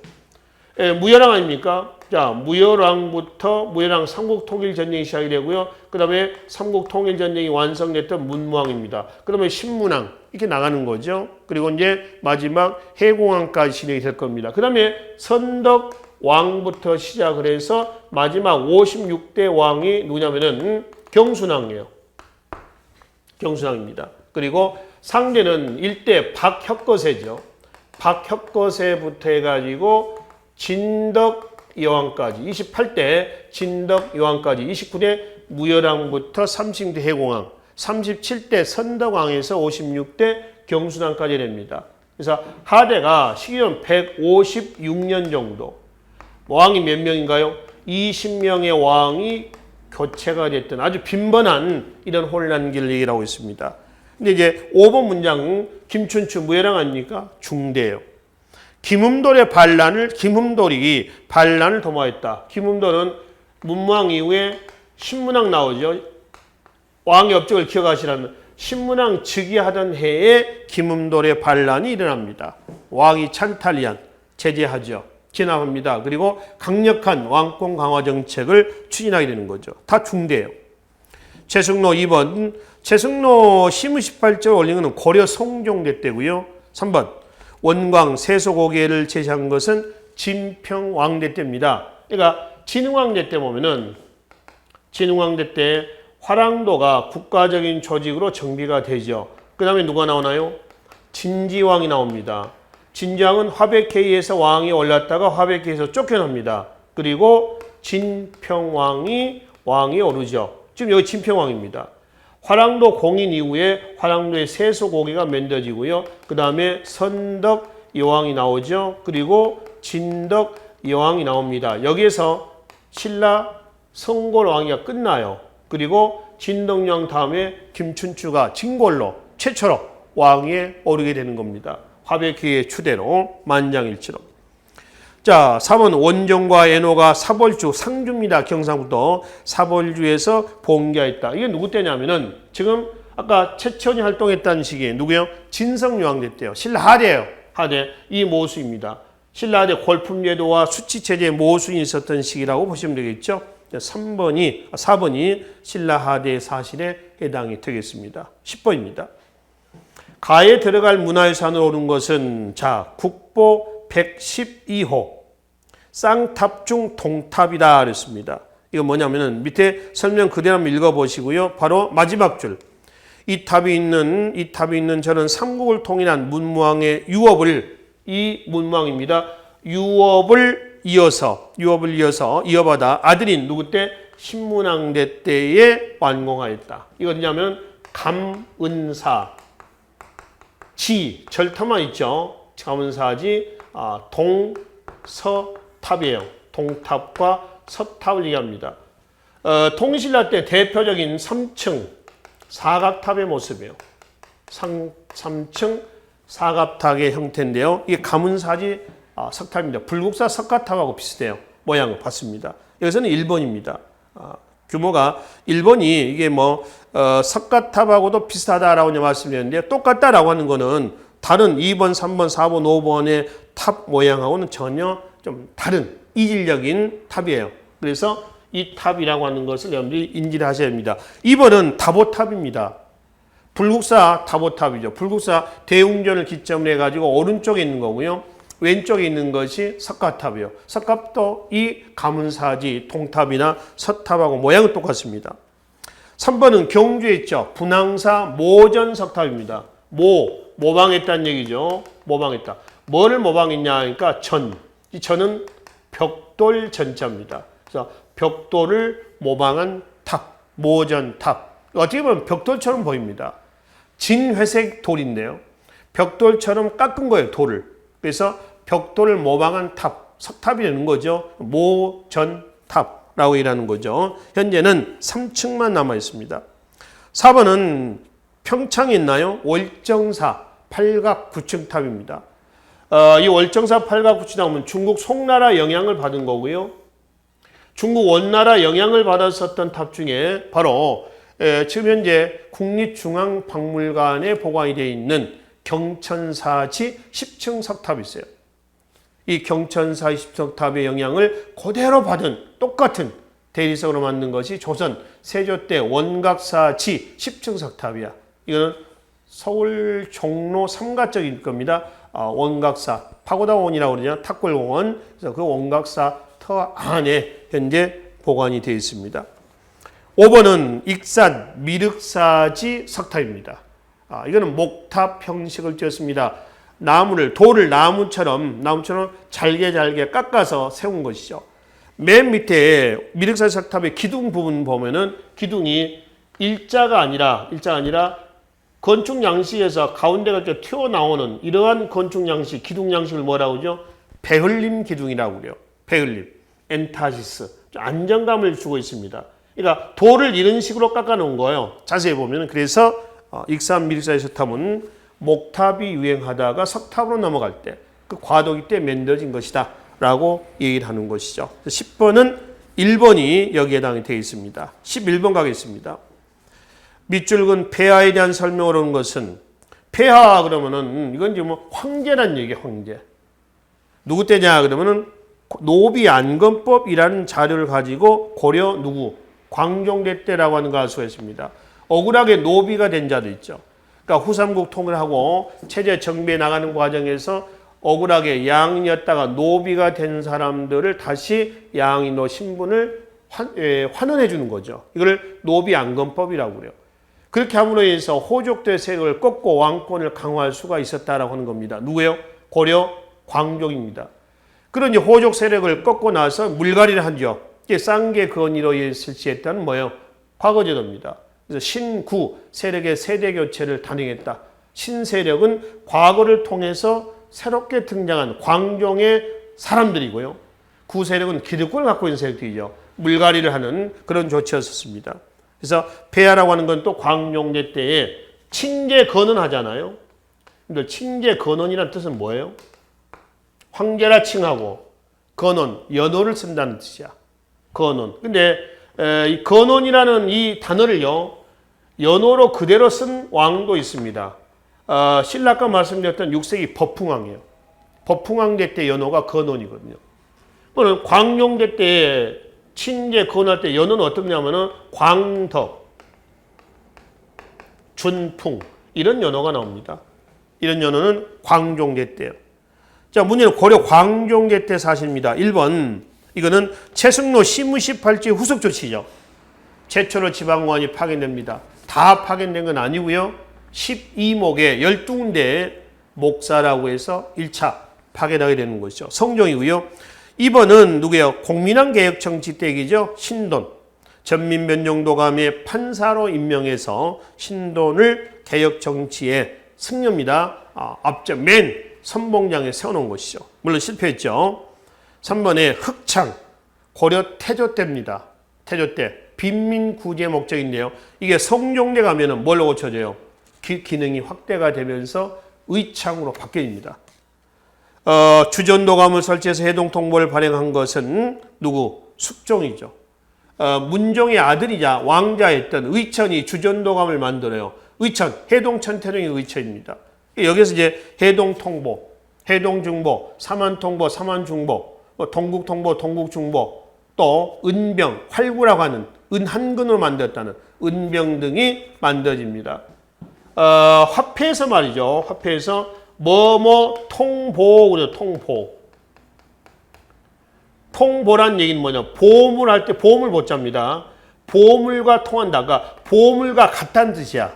예, 무열왕 아닙니까? 자, 무열왕부터 무열왕 삼국통일전쟁이 시작이 되고요. 그 다음에 삼국통일전쟁이 완성됐던 문무왕입니다. 그 다음에 신문왕 이렇게 나가는 거죠. 그리고 이제 마지막 해공왕까지 진행이 될 겁니다. 그 다음에 선덕왕부터 시작을 해서 마지막 56대 왕이 누구냐면은 경순왕이에요. 경순왕입니다. 그리고 상대는 일대 박혁거세죠. 박혁거세부터 해가지고 진덕여왕까지 28대 진덕여왕까지 29대 무열왕부터 30대 해공왕 37대 선덕왕에서 56대 경순왕까지 됩니다. 그래서 하대가 시기는 156년 정도. 왕이 몇 명인가요? 20명의 왕이 교체가 됐던 아주 빈번한 이런 혼란기를 얘기하고 있습니다. 근데 이제 5번 문장 김춘추 무열왕 아닙니까? 중대예요. 김흠돌의 반란을 김흠돌이 반란을 도모했다. 김흠돌은 문무왕 이후에 신문왕 나오죠. 왕의 업적을 기억하시라는 신문왕 즉위하던 해에 김흠돌의 반란이 일어납니다. 왕이 찬탈리안 제재하죠. 진압합니다. 그리고 강력한 왕권 강화 정책을 추진하게 되는 거죠. 다 중대예요. 최승로 2번 최승로 시무 18절 올린 것은 고려 성종대 때고요. 3번 원광 세소고개를 제시한 것은 진평왕대 때입니다. 그러니까 진흥왕대 때 보면은 진흥왕대 때 화랑도가 국가적인 조직으로 정비가 되죠. 그 다음에 누가 나오나요? 진지왕이 나옵니다. 진지왕은 화백회의에서 왕이 올랐다가 화백회의에서 쫓겨납니다. 그리고 진평왕이 왕이 오르죠. 지금 여기 진평왕입니다. 화랑도 공인 이후에 화랑도의 세소고개가 만들어지고요. 그 다음에 선덕여왕이 나오죠. 그리고 진덕여왕이 나옵니다. 여기에서 신라 성골왕위가 끝나요. 그리고 진덕여왕 다음에 김춘추가 진골로 최초로 왕위에 오르게 되는 겁니다. 화백회의의 추대로 만장일치로. 자, 3번 원종과 애노가 사벌주 상주입니다. 경상북도 사벌주에서 봉기하였다. 이게 누구 때냐면은 지금 아까 최천이 활동했다는 시기에 누구요? 진성여왕 때요. 신라 하대예요. 하대 이 모수입니다. 신라 하대 골품제도와 수치체제 모순이 있었던 시기라고 보시면 되겠죠. 4번이 신라 하대 사실에 해당이 되겠습니다. 10번입니다. 가에 들어갈 문화유산으로 오른 것은 자 국보 112호 쌍탑중 동탑이다 그랬습니다. 이거 뭐냐면은 밑에 설명 그대로 한번 읽어보시고요. 바로 마지막 줄. 이 탑이 있는 저는 삼국을 통일한 문무왕의 유업을 이 문무왕입니다. 유업을 이어받아 아들인 누구 때? 신문왕대 때에 완공하였다. 이거 어디냐면 감은사 절터만 있죠. 감은사지 동서탑이에요. 동탑과 서탑을 얘기합니다. 통신라 때 대표적인 3층 사각탑의 모습이에요. 3층 사각탑의 형태인데요. 이게 감은사지 석탑입니다. 불국사 석가탑하고 비슷해요. 모양을 봤습니다. 여기서는 1번입니다. 규모가 1번이 이게 석가탑하고도 비슷하다라고 말씀드렸는데 똑같다라고 하는 거는 다른 2번, 3번, 4번, 5번의 탑 모양하고는 전혀 좀 다른 이질적인 탑이에요. 그래서 이 탑이라고 하는 것을 여러분들이 인지를 하셔야 합니다. 2번은 다보탑입니다. 불국사 다보탑이죠. 불국사 대웅전을 기점으로 해가지고 오른쪽에 있는 거고요. 왼쪽에 있는 것이 석가탑이에요. 석가탑도 이 감은사지 동탑이나 서탑하고 모양은 똑같습니다. 3번은 경주에 있죠. 분황사 모전석탑입니다. 모방했다는 얘기죠. 모방했다. 뭐를 모방했냐 하니까 이 전은 벽돌 전자입니다. 그래서 벽돌을 모방한 탑, 모전탑. 어떻게 보면 벽돌처럼 보입니다. 진회색 돌인데요. 벽돌처럼 깎은 거예요, 돌을. 그래서 벽돌을 모방한 탑, 석탑이 되는 거죠. 모전탑라고 일하는 거죠. 현재는 3층만 남아 있습니다. 4번은 평창에 있나요? 월정사 팔각 9층 탑입니다. 이 월정사 팔각 9층 탑은 중국 송나라 영향을 받은 거고요. 중국 원나라 영향을 받았었던 탑 중에 바로 지금 현재 국립중앙박물관에 보관이 되어 있는 경천사지 10층 석탑이 있어요. 이 경천사 10석탑의 영향을 그대로 받은 똑같은 대리석으로 만든 것이 조선 세조 때 원각사지 10층 석탑이야. 이거는 서울 종로 3가적일 겁니다. 원각사 파고다원이라고 그러냐 탁골공원. 그래서 그 원각사 터 안에 현재 보관이 되어 있습니다. 5번은 익산 미륵사지 석탑입니다. 이거는 목탑 형식을 지었습니다. 돌을 나무처럼 잘게 깎아서 세운 것이죠. 맨 밑에 미륵사지 석탑의 기둥 부분 보면은 기둥이 일자가 아니라 건축 양식에서 가운데가 이렇게 튀어나오는 이러한 건축 양식, 기둥 양식을 뭐라고 하죠? 배흘림 기둥이라고 그래요. 배흘림, 엔타시스. 안정감을 주고 있습니다. 그러니까 돌을 이런 식으로 깎아 놓은 거예요. 자세히 보면. 그래서 익산 미륵사지 석탑은 목탑이 유행하다가 석탑으로 넘어갈 때 그 과도기 때 만들어진 것이다 라고 얘기를 하는 것이죠. 10번은 1번이 여기에 해당이 되어 있습니다. 11번 가겠습니다. 밑줄근 폐하에 대한 설명을 하는 것은 폐하 그러면은 이건 이제 뭐 황제란 얘기예요. 황제. 누구 때냐 그러면은 노비안건법이라는 자료를 가지고 고려 광종대 때라고 하는 가수가 있습니다. 억울하게 노비가 된 자도 있죠. 그러니까 후삼국 통일하고 체제 정비에 나가는 과정에서 억울하게 양이었다가 노비가 된 사람들을 다시 양이노 신분을 환원해 주는 거죠. 이걸 노비안건법이라고 그래요. 그렇게 함으로 인해서 호족대 세력을 꺾고 왕권을 강화할 수가 있었다라고 하는 겁니다. 누구예요? 고려 광종입니다. 그런 이제 호족 세력을 꺾고 나서 물갈이를 하죠. 이게 쌍계 건의로 실시했다는 뭐예요? 과거제도입니다. 그래서 신구 세력의 세대 교체를 단행했다. 신세력은 과거를 통해서 새롭게 등장한 광종의 사람들이고요. 구세력은 기득권을 갖고 있는 세력들이죠. 물갈이를 하는 그런 조치였었습니다. 그래서 폐하라고 하는 건 또 광종대 때에 칭제 건언하잖아요. 근데 칭제 건언이라는 뜻은 뭐예요? 황제라 칭하고 건언, 연호를 쓴다는 뜻이야. 건언. 근데 이 건언이라는 이 단어를요, 연호로 그대로 쓴 왕도 있습니다. 신라가 말씀드렸던 6세기 법풍왕이에요. 법풍왕대 때 연호가 건언이거든요. 그러면 광종대 때 칭제 건언할 때 연호는 어떻냐면은 광덕, 준풍 이런 연호가 나옵니다. 이런 연호는 광종대 때예요. 자, 문제는 고려 광종대 때 사실입니다. 1번 이거는 최승로 시무시팔지 후속 조치죠. 최초로 지방관이 파견됩니다. 다 파견된 건 아니고요. 12목에 12군데의 목사라고 해서 1차 파견하게 되는 것이죠. 성종이고요. 2번은 누구예요? 공민왕개혁정치 때이죠. 신돈. 전민변종도감의 판사로 임명해서 신돈을 개혁정치의 승려입니다. 앞쪽 맨 선봉장에 세워놓은 것이죠. 물론 실패했죠. 3번에 흑창. 고려 태조 때입니다. 태조 때. 빈민구제 목적인데요. 이게 성종대 가면은 뭘로 고쳐져요? 기능이 확대가 되면서 의창으로 바뀝니다. 주전도감을 설치해서 해동통보를 발행한 것은 누구? 숙종이죠. 문종의 아들이자 왕자였던 의천이 주전도감을 만들어요. 의천, 해동천태종의 의천입니다. 여기서 이제 해동통보, 해동중보, 삼안통보, 삼안중보, 동국통보, 동국중보, 또 은병, 활구라고 하는 은한근으로 만들었다는 은병 등이 만들어집니다. 화폐에서 말이죠. 화폐에서 통보 그래요. 통보. 통보란 얘기는 뭐냐? 보물 할 때 보물 보자입니다. 보물과 통한다가 보물과 같다는 뜻이야.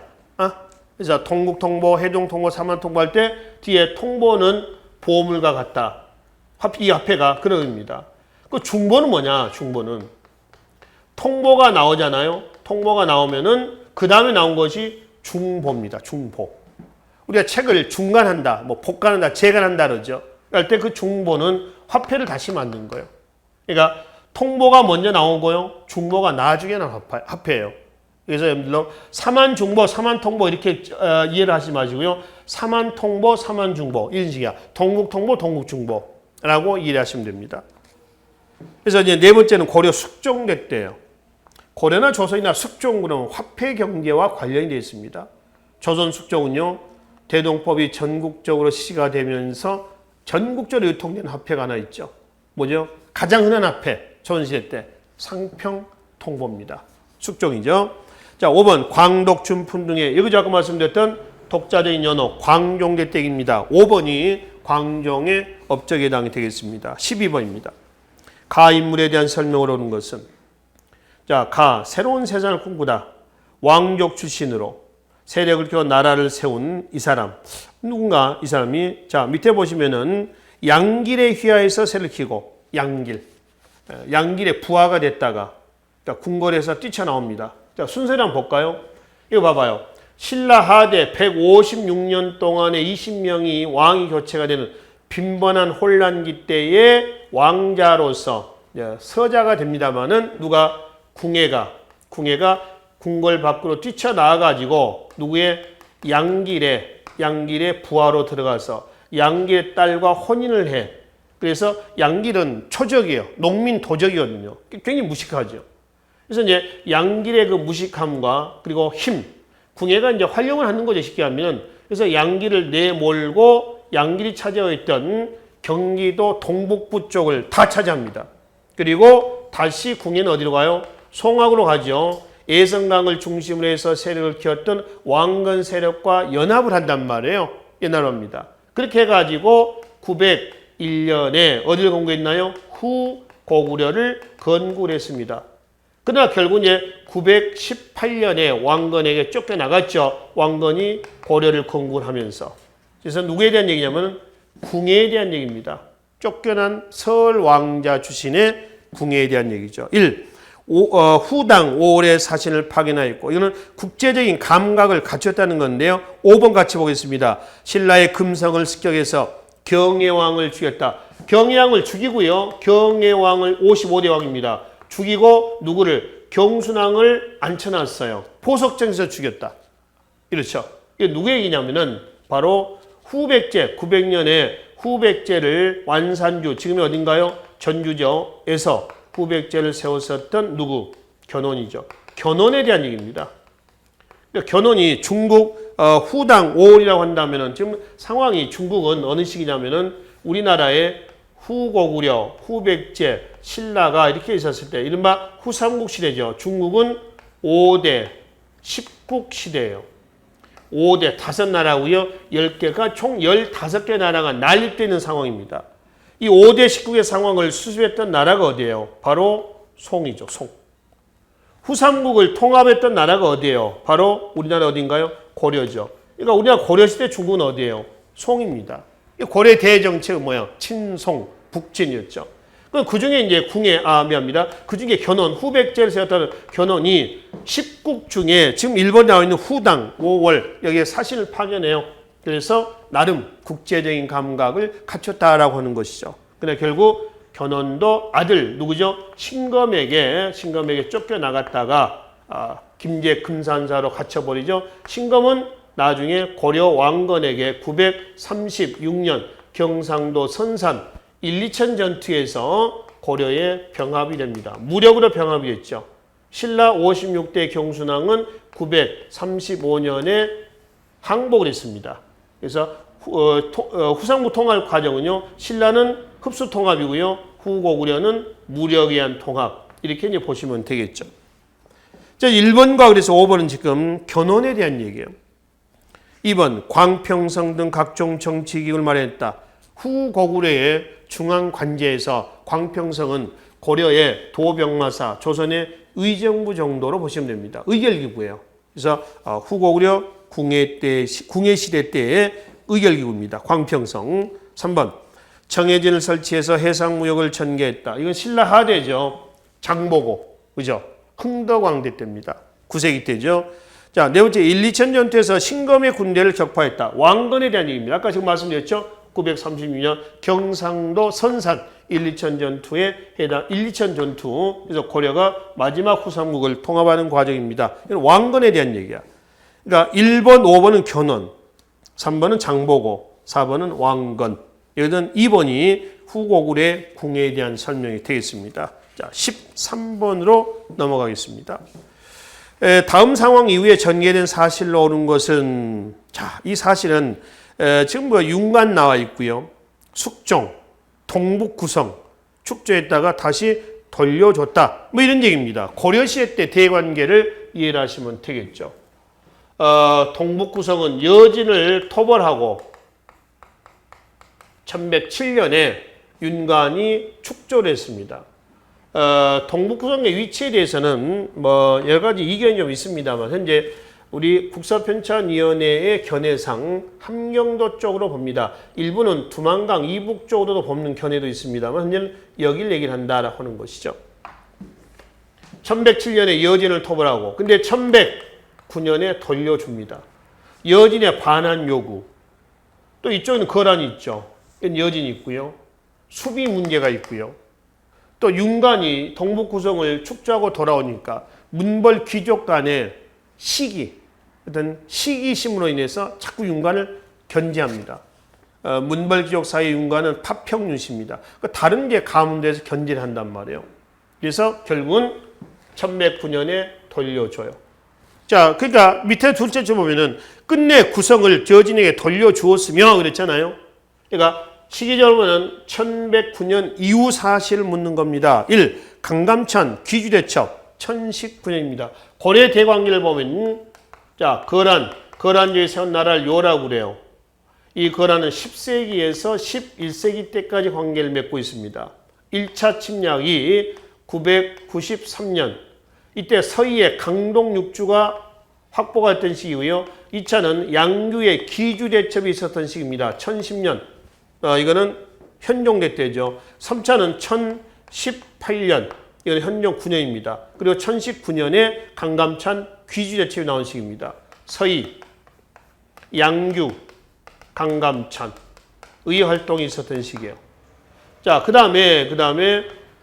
그래서 동국통보, 해동통보, 삼안통보 할 때 뒤에 통보는 보물과 같다. 이 화폐가 그런 의미입니다. 그 중보는 뭐냐? 중보는 통보가 나오잖아요. 통보가 나오면은 그 다음에 나온 것이 중보입니다. 중보. 우리가 책을 중간한다, 뭐 복간한다, 재간한다 그러죠. 그럴 때 그 중보는 화폐를 다시 만든 거예요. 그러니까 통보가 먼저 나오고요. 중보가 나중에 나온 화폐예요. 그래서 예를 들어 삼안중보, 삼안통보 이렇게 이해를 하지 마시고요. 삼안통보, 삼안중보 이런 식이야. 동국통보, 동국중보라고 이해하시면 됩니다. 그래서 이제 네 번째는 고려 숙종대 때예요. 고려나 조선이나 숙종군은 화폐 경제와 관련이 되어 있습니다. 조선 숙종은요, 대동법이 전국적으로 시시가 되면서 전국적으로 유통된 화폐가 하나 있죠. 뭐죠? 가장 흔한 화폐, 조선시대 때 상평통보입니다. 숙종이죠. 자, 5번 광독, 준품 등의 여기서 아까 말씀드렸던 독자적인 연호 광종대댁입니다. 5번이 광종의 업적에 해당이 되겠습니다. 12번입니다. 가 인물에 대한 설명을 오는 것은 자, 가 새로운 세상을 꿈꾸다 왕족 출신으로 세력을 키워 나라를 세운 이 사람 누군가 이 사람이 자 밑에 보시면은 양길의 휘하에서 세를 키고 양길의 부하가 됐다가 궁궐에서 뛰쳐나옵니다. 자, 순서를 한번 볼까요? 이거 봐봐요. 신라 하대 156년 동안에 20명이 왕이 교체가 되는 빈번한 혼란기 때에 왕자로서 서자가 됩니다마는 누가 궁예가 궁궐 밖으로 뛰쳐나와가지고 누구의 양길의 부하로 들어가서 양길의 딸과 혼인을 해. 그래서 양길은 초적이에요. 농민 도적이거든요. 굉장히 무식하죠. 그래서 이제 양길의 그 무식함과 그리고 힘, 궁예가 이제 활용을 하는 거죠. 쉽게 하면. 그래서 양길을 내몰고 양길이 차지하고 있던 경기도 동북부 쪽을 다 차지합니다. 그리고 다시 궁예는 어디로 가요? 송악으로 가죠. 예성강을 중심으로 해서 세력을 키웠던 왕건 세력과 연합을 한단 말이에요. 옛날로 합니다. 그렇게 해가지고 901년에 어디를 건국했나요? 후고구려를 건국을 했습니다. 그러나 결국 이제 918년에 왕건에게 쫓겨나갔죠. 왕건이 고려를 건국을 하면서. 그래서 누구에 대한 얘기냐면 궁예에 대한 얘기입니다. 쫓겨난 설 왕자 출신의 궁예에 대한 얘기죠. 1. 후당 5월의 사신을 파견하였고 이거는 국제적인 감각을 갖췄다는 건데요. 5번 같이 보겠습니다. 신라의 금성을 습격해서 경혜왕을 죽였다. 경혜왕을 죽이고요. 경혜왕을 55대 왕입니다. 죽이고 누구를? 경순왕을 앉혀놨어요. 포석정에서 죽였다. 이렇죠. 이게 누구 얘기냐면은 바로 후백제 900년에 후백제를 완산주 지금이 어딘가요? 전주죠. 에서 후백제를 세웠었던 누구? 견훤이죠. 견훤에 대한 얘기입니다. 그러니까 견훤이 중국 후당 5월이라고 한다면은 지금 상황이 중국은 어느 시기냐면은 우리나라의 후고구려, 후백제, 신라가 이렇게 있었을 때 이른바 후삼국 시대죠. 중국은 5대 10국 시대예요. 5대 5나라고요. 10개가 총 15개 나라가 난립되는 상황입니다. 이 5대 10국의 상황을 수습했던 나라가 어디예요? 바로 송이죠. 송. 후삼국을 통합했던 나라가 어디예요? 바로 우리나라 어딘가요? 고려죠. 그러니까 우리나라 고려시대 중국은 어디예요? 송입니다. 고려 대정책은 뭐야? 친송, 북진이었죠. 그 중에 이제 미안합니다. 그 중에 견훤, 후백제를 세웠다는 견훤이 10국 중에 지금 일본에 나와 있는 후당, 5월, 여기에 사신을 파견해요. 그래서 나름 국제적인 감각을 갖췄다라고 하는 것이죠. 근데 결국 견훤도 아들, 누구죠? 신검에게 쫓겨나갔다가 김제 금산사로 갇혀버리죠. 신검은 나중에 고려 왕건에게 936년 경상도 선산 1, 2천 전투에서 고려에 병합이 됩니다. 무력으로 병합이 됐죠. 신라 56대 경순왕은 935년에 항복을 했습니다. 그래서 후삼국 통합 과정은요. 신라는 흡수 통합이고요. 후고구려는 무력에 의한 통합. 이렇게 이제 보시면 되겠죠. 자, 1번과 그래서 5번은 지금 견훤에 대한 얘기예요. 2번 광평성 등 각종 정치기구를 마련했다. 후고구려의 중앙관제에서 광평성은 고려의 도병마사, 조선의 의정부 정도로 보시면 됩니다. 의결기구예요. 그래서 후고구려 궁예시대 때의 의결기구입니다. 광평성. 3번 청해진을 설치해서 해상무역을 전개했다. 이건 신라 하대죠. 장보고, 그죠? 흥덕왕대 때입니다. 9세기 때죠. 자, 네 번째 1, 2천 전투에서 신검의 군대를 격파했다. 왕건에 대한 얘기입니다. 아까 지금 말씀드렸죠? 936년 경상도 선산 1, 2천 전투에 해당 1, 2천 전투. 그래서 고려가 마지막 후삼국을 통합하는 과정입니다. 이건 왕건에 대한 얘기야. 그러니까 1번, 5번은 견훤, 3번은 장보고, 4번은 왕건. 여기는 2번이 후고구려의 궁예에 대한 설명이 되겠습니다. 자, 자, 13번으로 넘어가겠습니다. 다음 상황 이후에 전개된 사실로 오는 것은, 자, 이 사실은 지금 뭐 윤관 나와 있고요. 숙종, 동북 구성, 축조했다가 다시 돌려줬다. 뭐 이런 얘기입니다. 고려시대 때 대관계를 이해를 하시면 되겠죠. 동북 구성은 여진을 토벌하고 1107년에 윤관이 축조를 했습니다. 동북 구성의 위치에 대해서는 뭐 여러 가지 이견이 좀 있습니다만 현재 우리 국사편찬위원회의 견해상 함경도 쪽으로 봅니다. 일부는 두만강 이북 쪽으로도 보는 견해도 있습니다만 현재는 여길 얘기를 한다라고 하는 것이죠. 1107년에 여진을 토벌하고 근데 1109년에 돌려줍니다. 여진의 반환 요구. 또 이쪽에는 거란이 있죠. 여진이 있고요. 수비 문제가 있고요. 또 윤관이 동북 구성을 축조하고 돌아오니까 문벌 귀족 간의 어떤 시기심으로 인해서 자꾸 윤관을 견제합니다. 문벌 귀족 사이의 윤관은 파평윤씨입니다. 다른 게 가문돼서 견제를 한단 말이에요. 그래서 결국은 1109년에 돌려줘요. 자, 그러니까 밑에 둘째 줄 보면은 끝내 구성을 여진에게 돌려주었으며 그랬잖아요. 그러니까 시기적으로는 1109년 이후 사실을 묻는 겁니다. 1. 강감찬 귀주대첩 1019년입니다. 고려 대관계를 보면 자, 거란족이 세운 나라를 요라고 그래요. 이 거란은 10세기에서 11세기 때까지 관계를 맺고 있습니다. 1차 침략이 993년 이때 서희의 강동 육주가 확보가 됐던 시기고요. 2차는 양규의 기주대첩이 있었던 시기입니다. 1010년 이거는 현종대 때죠. 3차는 1018년 이건 현종 9년입니다. 그리고 1019년에 강감찬 귀주대첩이 나온 시기입니다. 서희, 양규, 강감찬 의 활동이 있었던 시기예요. 자, 그 다음에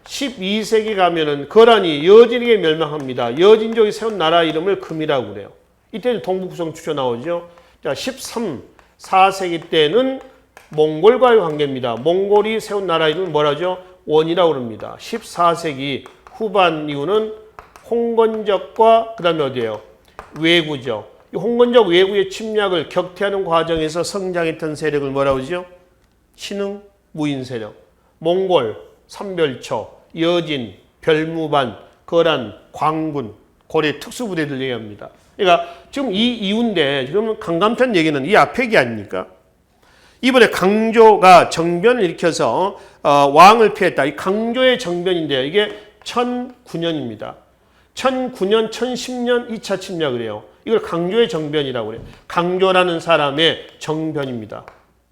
12세기 가면은 거란이 여진에게 멸망합니다. 여진족이 세운 나라 이름을 금이라고 그래요. 이때는 동북구성 축조 나오죠. 자, 4세기 때는 몽골과의 관계입니다. 몽골이 세운 나라 이름은 뭐라죠? 원이라고 그럽니다. 14세기 후반 이후는 홍건적과 그 다음에 어디예요? 왜구죠. 이 홍건적 왜구의 침략을 격퇴하는 과정에서 성장했던 세력을 뭐라고 하죠? 신흥 무인 세력. 몽골, 삼별초, 여진, 별무반, 거란, 광군, 고려 특수부대들 얘기합니다. 그러니까 지금 이 이유인데 지금 강감찬 얘기는 이 앞에 얘기 아닙니까? 이번에 강조가 정변을 일으켜서 왕을 피했다. 이 강조의 정변인데요. 이게 1009년입니다. 1009년, 1010년 2차 침략을 해요. 이걸 강조의 정변이라고 그래요. 강조라는 사람의 정변입니다.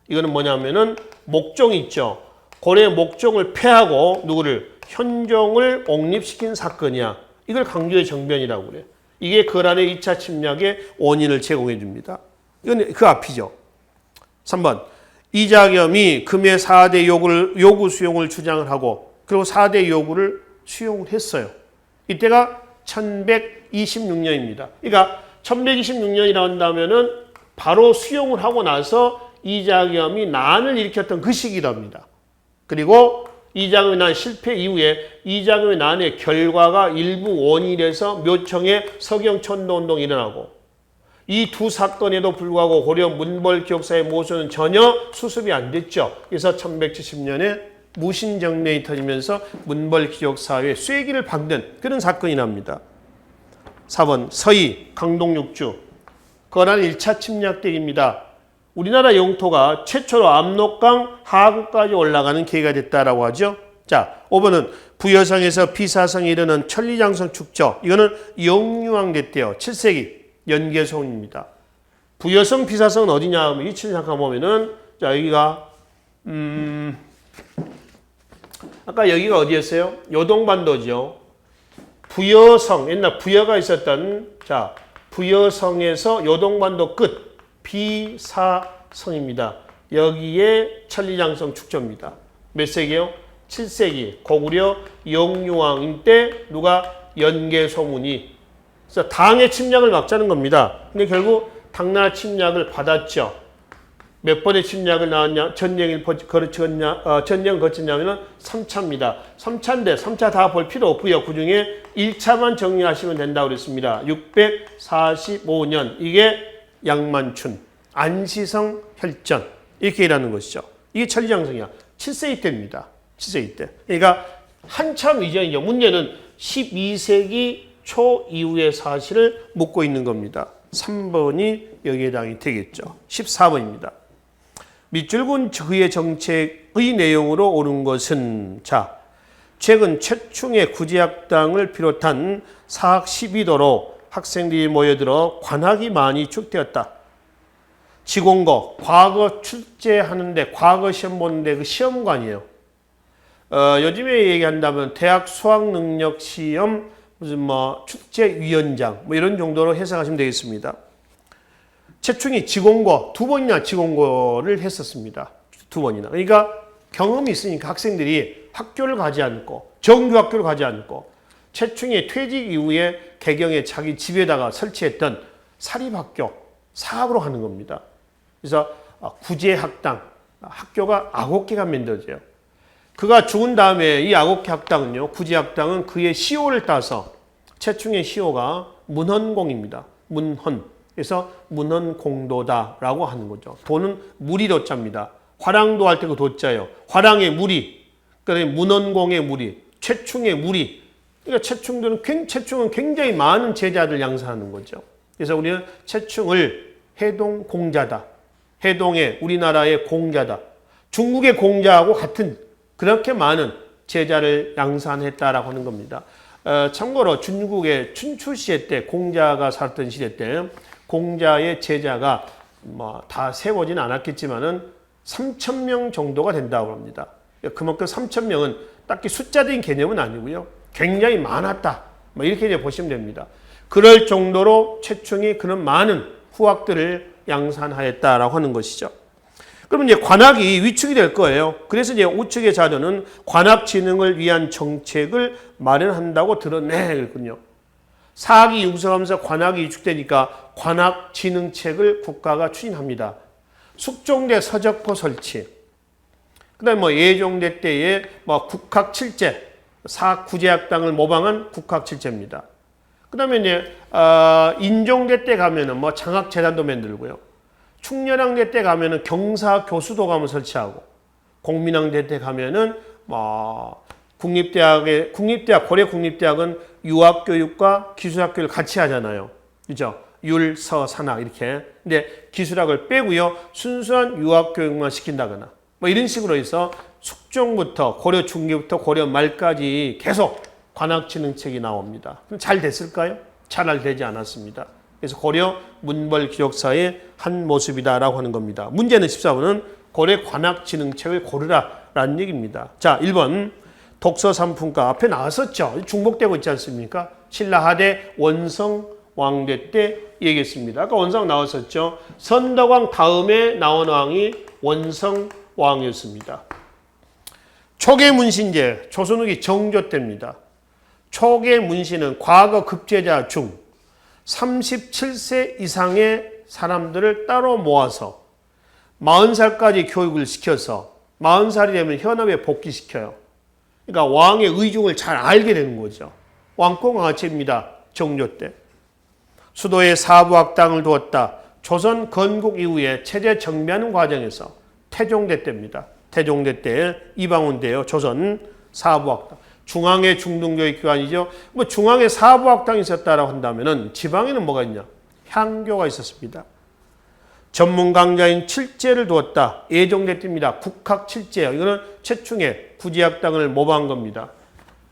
이거는 뭐냐면은 목종이 있죠. 고려의 목종을 패하고 누구를? 현종을 옹립시킨 사건이야. 이걸 강조의 정변이라고 그래요. 이게 거란의 2차 침략의 원인을 제공해 줍니다. 이건 그 앞이죠. 3번. 이자겸이 금의 4대 요구 수용을 주장을 하고 그리고 4대 요구를 수용을 했어요. 이때가 1126년입니다. 그러니까 1126년이라 한다면은 바로 수용을 하고 나서 이자겸이 난을 일으켰던 그 시기랍니다. 그리고 이자겸의 난 실패 이후에 이자겸의 난의 결과가 일부 원인에서 묘청의 서경천도운동이 일어나고 이 두 사건에도 불구하고 고려 문벌 기록사의 모순은 전혀 수습이 안 됐죠. 그래서 1170년에 무신정변이 터지면서 문벌 기록사의 쐐기를 박는 그런 사건이 납니다. 4번 서희 강동육주 거란 1차 침략 때입니다. 우리나라 영토가 최초로 압록강 하구까지 올라가는 계기가 됐다라고 하죠. 자, 5번은 부여성에서 비사성에 이르는 천리장성 축조. 이거는 영유왕 때때요. 7세기 연개소입니다. 부여성 비사성은 어디냐 하면 위치를 잠깐 보면은 자, 여기가 아까 여기가 어디였어요? 요동반도죠. 부여성, 옛날 부여가 있었던 자, 부여성에서 요동반도 끝 비사성입니다. 여기에 천리장성 축조입니다. 몇 세기요? 7세기 고구려 영유왕 때 누가 연개소문이 그래서 당의 침략을 막자는 겁니다. 근데 결국 당나라 침략을 받았죠. 몇 번의 침략을 나왔냐? 전쟁을 거쳤냐면은 3차입니다. 3차인데 3차 다 볼 필요 없고요. 그 중에 1차만 정리하시면 된다고 그랬습니다. 645년 이게 양만춘, 안시성 혈전 이렇게 일하는 것이죠. 이게 천리장성이야. 7세기 때입니다. 7세기 때. 그러니까 한참 이전이죠. 문제는 12세기 초 이후의 사실을 묻고 있는 겁니다. 3번이 여기에 해당이 되겠죠. 14번입니다. 밑줄군 그의 정책의 내용으로 옳은 것은 자, 최근 최충의 구제학당을 비롯한 사학 시비도로 학생들이 모여들어 관학이 많이 축되었다. 지공고, 과거 출제하는데 과거 시험 보는데 그 시험관이에요. 요즘에 얘기한다면 대학 수학능력 시험 무슨 뭐 축제위원장 뭐 이런 정도로 해석하시면 되겠습니다. 최충이 지공고 2번이나 지공고를 했었습니다. 2번이나. 그러니까 경험이 있으니까 학생들이 학교를 가지 않고 정규 학교를 가지 않고 최충이 퇴직 이후에 개경에 자기 집에다가 설치했던 사립학교 사학으로 하는 겁니다. 그래서 구제학당 학교가 9개가 만들어져요. 그가 죽은 다음에 이 9개 학당은요. 구제학당은 그의 시호를 따서 최충의 시호가 문헌공입니다. 문헌. 그래서 문헌공도다라고 하는 거죠. 도는 무리도자입니다. 화랑도 할 때 그 도자예요. 화랑의 무리, 그다음에 문헌공의 무리, 최충의 무리. 그러니까 최충은 굉장히 많은 제자들 양산하는 거죠. 그래서 우리는 최충을 해동 공자다. 해동의 우리나라의 공자다. 중국의 공자하고 같은 그렇게 많은 제자를 양산했다라고 하는 겁니다. 참고로 중국의 춘추 시대 때 공자가 살았던 시대 때 공자의 제자가 뭐 다 세워지는 않았겠지만은 3,000명 정도가 된다고 합니다. 그만큼 3,000명은 딱히 숫자적인 개념은 아니고요. 굉장히 많았다. 뭐 이렇게 이제 보시면 됩니다. 그럴 정도로 최충이 그런 많은 후학들을 양산하였다라고 하는 것이죠. 그러면 이제 관학이 위축이 될 거예요. 그래서 이제 우측의 자료는 관학 진흥을 위한 정책을 마련한다고 드러내거든요. 사학이 융성하면서 관학이 위축되니까 관학 진흥책을 국가가 추진합니다. 숙종대 서적포 설치. 그다음에 뭐 예종대 때에 뭐 국학 칠제, 사학 구제학당을 모방한 국학 칠제입니다. 그다음에 이제 인종대 때 가면은 뭐 장학 재단도 만들고요. 충렬왕대 때 가면은 경사 교수도감을 설치하고, 공민왕대 때 가면은 뭐 국립대학 고려 국립대학은 유학교육과 기술학교를 같이 하잖아요. 그죠? 율, 서, 산학 이렇게. 근데 기술학을 빼고요. 순수한 유학교육만 시킨다거나 뭐 이런 식으로 해서 숙종부터 고려 중기부터 고려 말까지 계속 관학진흥책이 나옵니다. 그럼 잘 됐을까요? 잘 되지 않았습니다. 그래서 고려 문벌 기록사의 한 모습이다라고 하는 겁니다. 문제는 14번은 고려 관학진흥책을 고르라라는 얘기입니다. 자, 1번 독서 삼품과 앞에 나왔었죠. 중복되고 있지 않습니까? 신라하대 원성왕대 때 얘기했습니다. 아까 원성 나왔었죠. 선덕왕 다음에 나온 왕이 원성왕이었습니다. 초계문신제 조선 후기 정조 때입니다. 초계문신은 과거 급제자 중 37세 이상의 사람들을 따로 모아서 40살까지 교육을 시켜서 40살이 되면 현업에 복귀시켜요. 그러니까 왕의 의중을 잘 알게 되는 거죠. 왕권강화체입니다. 정조 때. 수도에 사부학당을 두었다. 조선 건국 이후에 체제 정비하는 과정에서 태종대 때입니다. 태종대 때 이방원대요. 조선 사부학당. 중앙의 중등교육기관이죠. 뭐 중앙에 사부학당이 있었다라고 한다면은 지방에는 뭐가 있냐? 향교가 있었습니다. 전문 강좌인 칠제를 두었다. 예종대 때입니다. 국학 칠제요. 이거는 최충의 구제학당을 모방한 겁니다.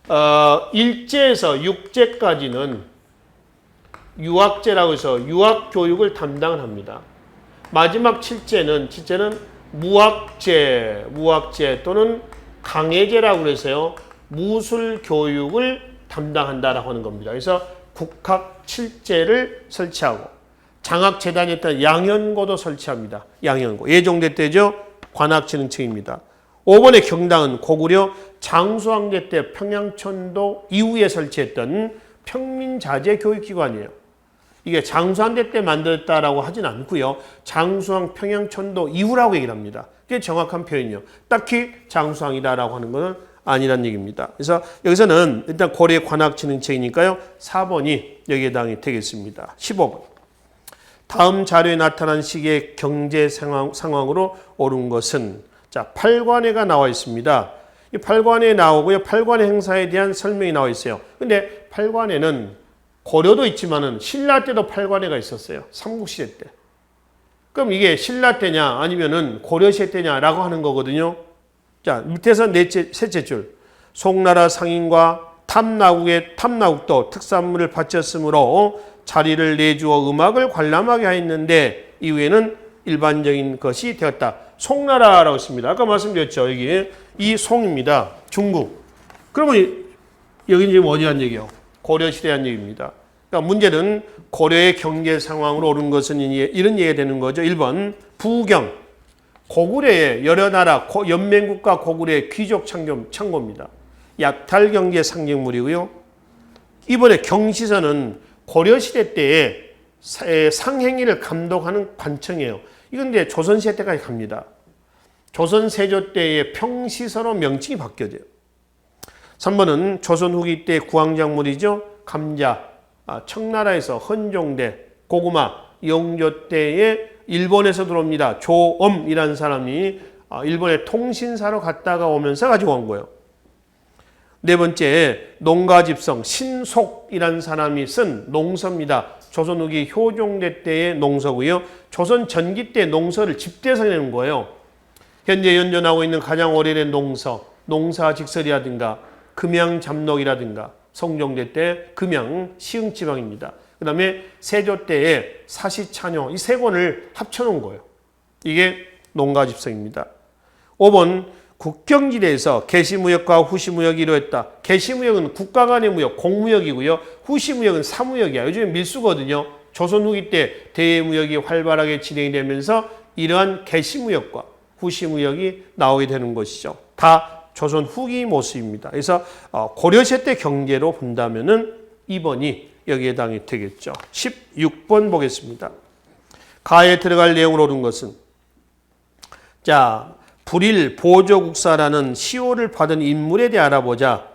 1제에서 6제까지는 유학제라고 해서 유학교육을 담당을 합니다. 마지막 7제는 무학제 또는 강예제라고 해서요. 무술교육을 담당한다라고 하는 겁니다. 그래서 국학 7제를 설치하고 장학재단에 따른 양현고도 설치합니다. 양현고. 예종대 때죠. 관학진흥청입니다. 5번의 경당은 고구려 장수왕대 때 평양천도 이후에 설치했던 평민자재 교육기관이에요. 이게 장수한대 때 만들었다라고 하진 않고요. 장수왕 평양천도 이후라고 얘기를 합니다. 그게 정확한 표현이요. 딱히 장수왕이다라고 하는 것은 아니란 얘기입니다. 그래서 여기서는 일단 고려 관악진흥책이니까요. 4번이 여기에 해당이 되겠습니다. 15번. 다음 자료에 나타난 시기의 경제 상황으로 옳은 것은 자, 팔관회가 나와 있습니다. 이 팔관회 나오고요. 팔관회 행사에 대한 설명이 나와 있어요. 근데 팔관회는 고려도 있지만은 신라 때도 팔관회가 있었어요. 삼국시대 때. 그럼 이게 신라 때냐 아니면은 고려시대 때냐라고 하는 거거든요. 자, 밑에서 셋째 줄. 송나라 상인과 탐나국도 특산물을 바쳤으므로 자리를 내주어 음악을 관람하게 하였는데 이후에는 일반적인 것이 되었다. 송나라라고 했습니다. 아까 말씀드렸죠. 여기 이 송입니다. 중국. 그러면 여기 지금 어디란 얘기예요? 고려시대란 얘기입니다. 그러니까 문제는 고려의 경제 상황으로 오른 것은 이런 얘기가 되는 거죠. 1번 부경. 고구려의 여러 나라 연맹국가 고구려의 귀족 창고입니다. 약탈 경제 상징물이고요. 이번에 경시선은 고려시대 때의 상행위를 감독하는 관청이에요. 이건 이제 조선시대 때까지 갑니다. 조선 세조 때의 평시서로 명칭이 바뀌어져요. 3번은 조선 후기 때 구황작물이죠. 감자, 청나라에서 헌종대, 고구마, 영조 때에 일본에서 들어옵니다. 조엄이라는 사람이 일본에 통신사로 갔다가 오면서 가지고 온 거예요. 네 번째, 농가집성 신속이라는 사람이 쓴 농서입니다. 조선 후기 효종대 때의 농서고요. 조선 전기 때 농서를 집대서 내는 거예요. 현재 연존하고 있는 가장 오래된 농서, 농사직설이라든가 금양잡록이라든가 성종대 때 금양 시흥지방입니다. 그 다음에 세조 때의 사시찬요 이 세 권을 합쳐놓은 거예요. 이게 농가집성입니다. 5번 국경지대에서 개시무역과 후시무역이 이루어졌다. 개시무역은 국가 간의 무역, 공무역이고요. 후시무역은 사무역이야. 요즘에 밀수거든요. 조선 후기 때 대무역이 활발하게 진행이 되면서 이러한 개시무역과 후시무역이 나오게 되는 것이죠. 다 조선 후기 모습입니다. 그래서 고려시대 때 경제로 본다면은 2번이 여기에 해당이 되겠죠. 16번 보겠습니다. 가에 들어갈 내용으로 옳은 것은 자 불일 보조국사라는 시호를 받은 인물에 대해 알아보자.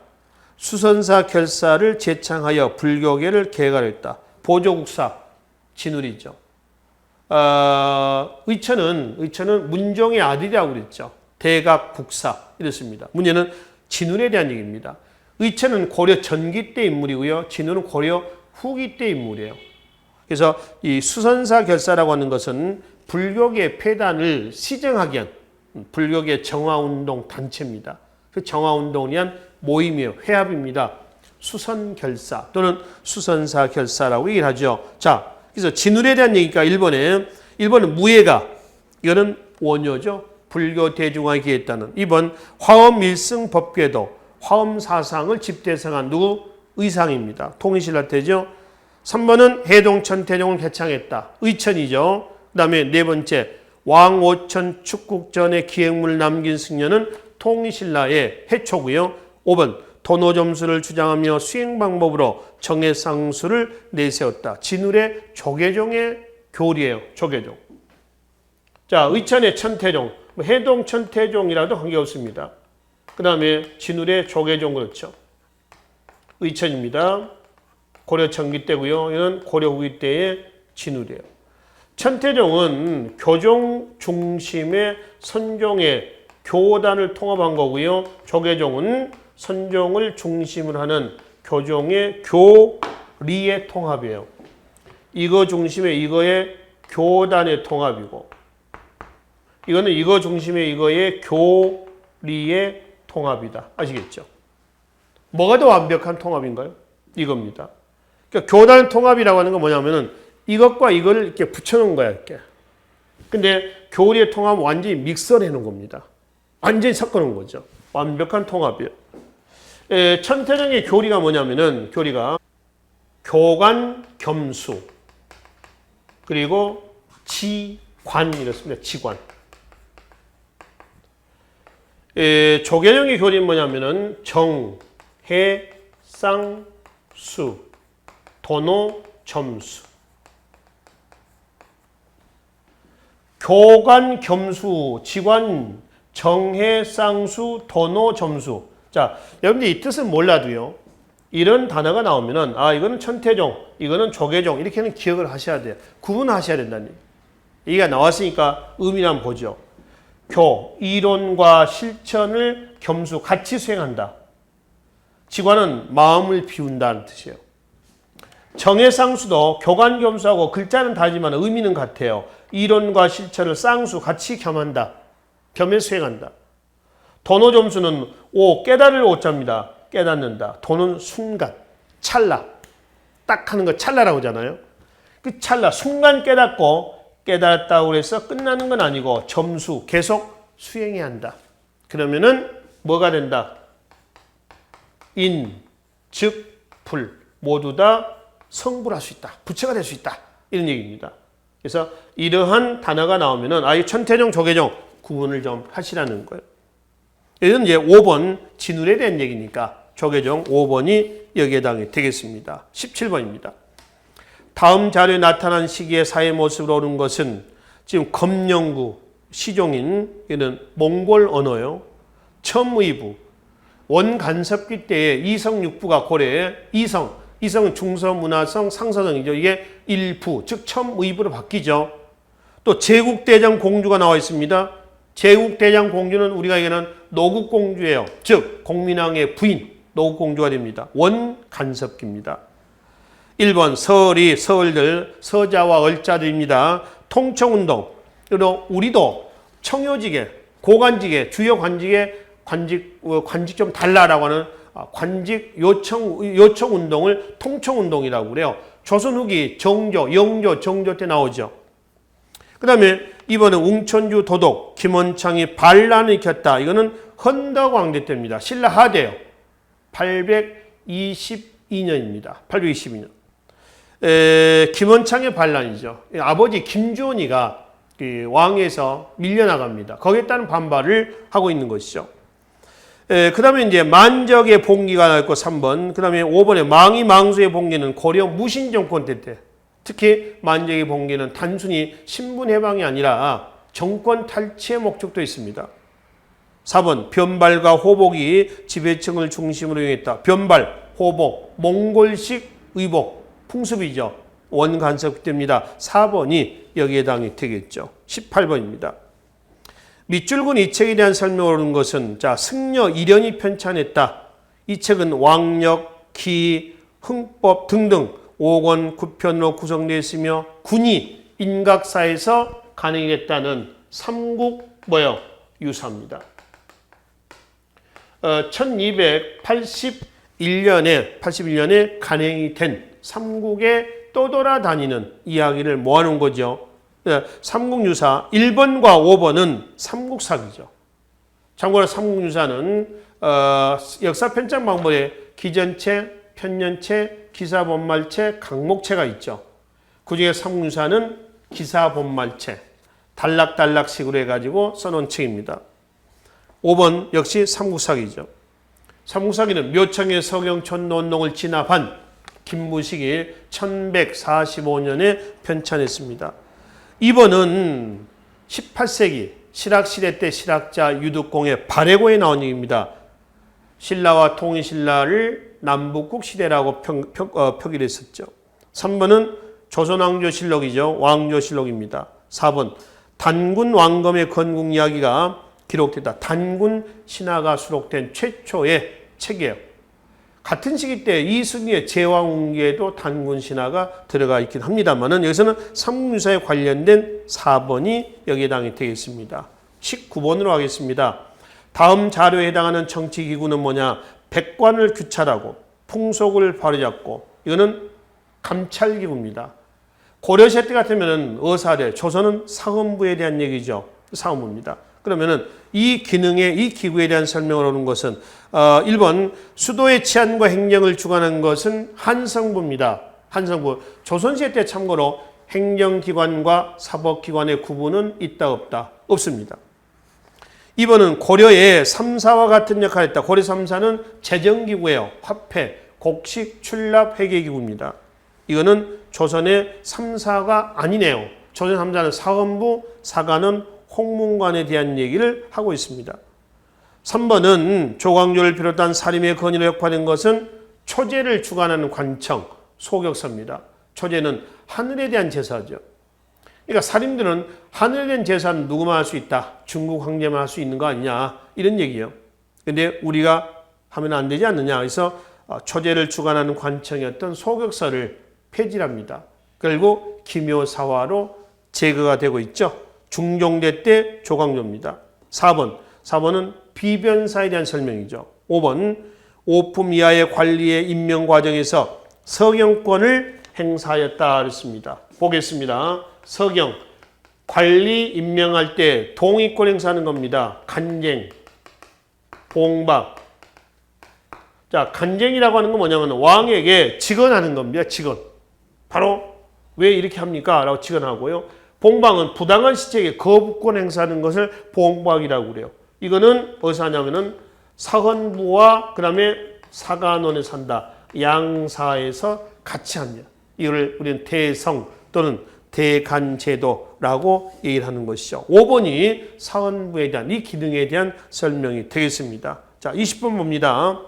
수선사 결사를 제창하여 불교계를 개혁하였다. 보조국사 진울이죠. 의천은 문종의 아들이라고 그랬죠. 대각국사 이렇습니다. 문제는 진울에 대한 얘기입니다. 의천은 고려 전기 때 인물이고요. 진울은 고려 후기 때 인물이에요. 그래서 이 수선사 결사라고 하는 것은 불교계 폐단을 시정하기 위한 불교계 정화운동 단체입니다. 그 정화운동을 위한 모임이에요. 회합입니다. 수선결사 또는 수선사 결사라고 얘기를 하죠. 자, 그래서 진울에 대한 얘기가 1번은 무예가 이거는 원효죠. 불교 대중화에 기했다는 2번 화엄 일승 법궤도 화엄 사상을 집대성한 누구? 의상입니다. 통일신라 때죠. 3번은 해동천태종을 개창했다. 의천이죠. 그 다음에 네 번째 왕오천 축국전의 기획문을 남긴 승려는 통일신라의 해초고요. 5번 도노점수를 주장하며 수행 방법으로 정해상수를 내세웠다. 진울의 조계종의 교리예요. 조계종. 자, 의천의 천태종, 해동 천태종이라도 관계없습니다. 그 다음에 진울의 조계종 그렇죠. 의천입니다. 고려 전기 때고요. 이건 고려 후기 때의 진울이에요. 천태종은 교종 중심의 선종의 교단을 통합한 거고요. 조계종은 선종을 중심으로 하는 교종의 교리의 통합이에요. 이거 중심의 이거의 교단의 통합이고 이거는 이거 중심의 이거의 교리의 통합이다. 아시겠죠? 뭐가 더 완벽한 통합인가요? 이겁니다. 그러니까 교단 통합이라고 하는 건 뭐냐면은 이것과 이거를 이렇게 붙여놓은 거야, 이렇게. 근데 교리의 통합은 완전히 믹서를 해놓은 겁니다. 완전히 섞어놓은 거죠. 완벽한 통합이에요. 천태종의 교리가 뭐냐면은, 교리가 교관, 겸수, 그리고 지관, 이렇습니다. 지관. 조계종의 교리는 뭐냐면은, 정, 해, 쌍, 수, 도노, 점수. 교관, 겸수, 직관, 정해, 쌍수, 도노, 점수. 자, 여러분들 이 뜻은 몰라도요. 이런 단어가 나오면은 이거는 천태종, 이거는 조계종 이렇게는 기억을 하셔야 돼요. 구분하셔야 된다는 얘기예요. 얘기가 나왔으니까 의미를 한번 보죠. 이론과 실천을 겸수 같이 수행한다. 직관은 마음을 비운다는 뜻이에요. 정해쌍수도 교관 겸수하고 글자는 다르지만 의미는 같아요. 이론과 실천을 쌍수 같이 겸한다. 겸해 수행한다. 도노점수는 깨달을 오자입니다. 깨닫는다. 도는 순간, 찰나. 딱 하는 거 찰나라고 하잖아요. 그 찰나, 순간 깨닫고 깨달았다고 해서 끝나는 건 아니고 점수, 계속 수행해야 한다. 그러면은 뭐가 된다? 인, 즉, 불 모두 다 성불할 수 있다. 부처가 될 수 있다. 이런 얘기입니다. 그래서 이러한 단어가 나오면은 이 천태종, 조계종 구분을 좀 하시라는 거예요. 이건 이제 5번 진울에 대한 얘기니까 조계종 5번이 여기에 해당이 되겠습니다. 17번입니다. 다음 자료에 나타난 시기의 사회 모습으로 오는 것은 지금 검영구 시종인 이는 몽골 언어요. 첨의부 원간섭기 때에 이성육부가 고려해 이성은 중서문화성, 상서성이죠. 이게 일부, 즉 첨의부로 바뀌죠. 또 제국대장 공주가 나와 있습니다. 제국대장 공주는 우리가 얘기하는 노국공주예요. 즉 공민왕의 부인 노국공주가 됩니다. 원간섭기입니다. 1번 서얼이 서얼들 서자와 얼자들입니다. 통청운동. 그리고 우리도 청요직에 고관직에 주요 관직에 관직 좀 달라라고 하는 관직 요청 운동을 통청 운동이라고 그래요. 조선 후기 정조, 영조, 정조 때 나오죠. 그다음에 이번에 웅천주 도독 김원창이 반란을 일으켰다. 이거는 헌덕왕대 때입니다. 신라 하대요. 822년입니다. 822년. 김원창의 반란이죠. 아버지 김주원이가 왕에서 밀려나갑니다. 거기에 따른 반발을 하고 있는 것이죠. 그 다음에 이제 만적의 봉기가 나왔고 3번. 그 다음에 5번에 망이 망수의 봉기는 고려 무신정권 때 특히 만적의 봉기는 단순히 신분해방이 아니라 정권 탈취의 목적도 있습니다. 4번 변발과 호복이 지배층을 중심으로 이용했다. 변발, 호복, 몽골식 의복, 풍습이죠. 원간섭기입니다. 4번이 여기에 해당이 되겠죠. 18번입니다. 밑줄근 이 책에 대한 설명을 하는 것은 승려 일연이 편찬했다. 이 책은 왕력, 기, 흥법 등등 5권 9편으로 구성되어 있으며 군이 인각사에서 간행했다는 삼국 유사입니다. 1281년에 간행이 된 삼국에 떠돌아다니는 이야기를 모아놓은 거죠. 삼국유사 1번과 5번은 삼국사기죠. 참고로 삼국유사는 역사 편찬 방법에 기전체, 편년체, 기사본말체, 강목체가 있죠. 그중에 삼국유사는 기사본말체, 단락식으로 해가지고 써놓은 책입니다. 5번 역시 삼국사기죠. 삼국사기는 묘청의 서경촌노운동을 진압한 김무식이 1145년에 편찬했습니다. 2번은 18세기 실학시대 때 실학자 유득공의 발해고에 나온 얘기입니다. 신라와 통일신라를 남북국 시대라고 표기했었죠. 3번은 조선왕조실록이죠. 왕조실록입니다. 4번 단군 왕검의 건국 이야기가 기록됐다. 단군 신화가 수록된 최초의 책이에요. 같은 시기 때 이승희의 제왕운기에도 단군 신화가 들어가 있긴 합니다만은 여기서는 삼국유사에 관련된 4번이 여기에 해당이 되겠습니다. 19번으로 하겠습니다. 다음 자료에 해당하는 정치기구는 뭐냐? 백관을 규찰하고 풍속을 바로잡고 이거는 감찰기구입니다. 고려시대 때 같으면 어사대, 조선은 사헌부에 대한 얘기죠. 사헌부입니다. 그러면은 이 기구에 대한 설명을 하는 것은 1번 수도의 치안과 행정을 주관하는 것은 한성부입니다. 한성부. 조선시대 때 참고로 행정기관과 사법기관의 구분은 있다 없다? 없습니다. 2번은 고려의 3사와 같은 역할을 했다. 고려 3사는 재정기구예요. 화폐, 곡식, 출납, 회계기구입니다. 이거는 조선의 3사가 아니네요. 조선 3자는 사헌부, 사가는 홍문관에 대한 얘기를 하고 있습니다. 3번은 조광조를 비롯한 사림의 건의로 역파된 것은 초제를 주관하는 관청, 소격서입니다. 초제는 하늘에 대한 제사죠. 그러니까 사림들은 하늘에 대한 제사는 누구만 할 수 있다. 중국 황제만 할 수 있는 거 아니냐. 이런 얘기예요. 근데 우리가 하면 안 되지 않느냐. 그래서 초제를 주관하는 관청이었던 소격서를 폐지합니다. 결국 기묘사화로 제거가 되고 있죠. 중종대 때 조광조입니다. 4번은 비변사에 대한 설명이죠. 5번 오품 이하의 관리의 임명 과정에서 서경권을 행사하였다 그랬습니다. 보겠습니다. 서경, 관리 임명할 때 동의권 행사하는 겁니다. 간쟁, 봉박. 자, 간쟁이라고 하는 건 뭐냐면 왕에게 직언하는 겁니다. 직언. 바로 왜 이렇게 합니까? 라고 직언하고요. 봉박은 부당한 시책에 거부권 행사하는 것을 봉박이라고 그래요. 이거는 어디서 하냐면은 사헌부와 그 다음에 사간원에서 한다. 양사에서 같이 합니다. 이걸 우리는 대성 또는 대간제도라고 얘기를 하는 것이죠. 5번이 사헌부에 대한 이 기능에 대한 설명이 되겠습니다. 자, 20번 봅니다.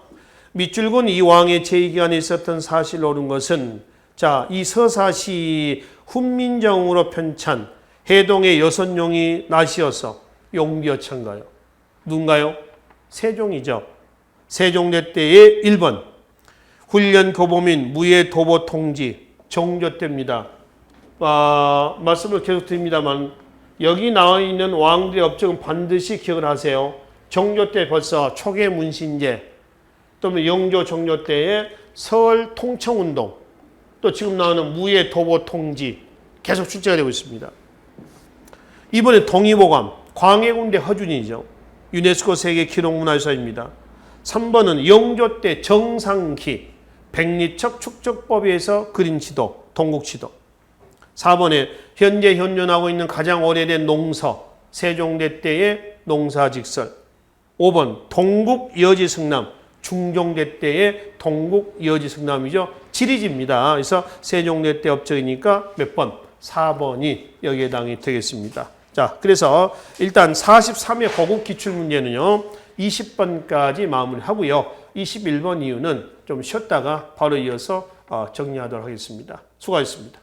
밑줄근 이 왕의 제위기간에 있었던 사실을 옳은 것은 자, 이 서사시 훈민정으로 편찬 해동의 여선용이 나시어서 용비어천가요. 누군가요? 세종이죠. 세종대 때의 1번 훈련 교보민 무예 도보 통지 정조 때입니다. 말씀을 계속 드립니다만 여기 나와 있는 왕들의 업적은 반드시 기억을 하세요. 정조 때 벌써 초계 문신제 또는 영조 정조 때의 서울 통청운동 또 지금 나오는 무예 도보 통지 계속 출제가 되고 있습니다. 이번에 동의보감 광해군대 허준이죠. 유네스코 세계 기록문화유산입니다. 3번은 영조 때 정상기 백리척 축적법에서 그린 지도, 동국지도. 4번에 현재 현존하고 있는 가장 오래된 농서, 세종대 때의 농사직설. 5번 동국여지승남, 중종대 때의 동국여지승남이죠. 지리지입니다. 그래서 세종대 때 업적이니까 몇 번? 4번이 여기에 해당이 되겠습니다. 자, 그래서 일단 43회 고급 기출문제는요. 20번까지 마무리하고요. 21번 이후는 좀 쉬었다가 바로 이어서 정리하도록 하겠습니다. 수고하셨습니다.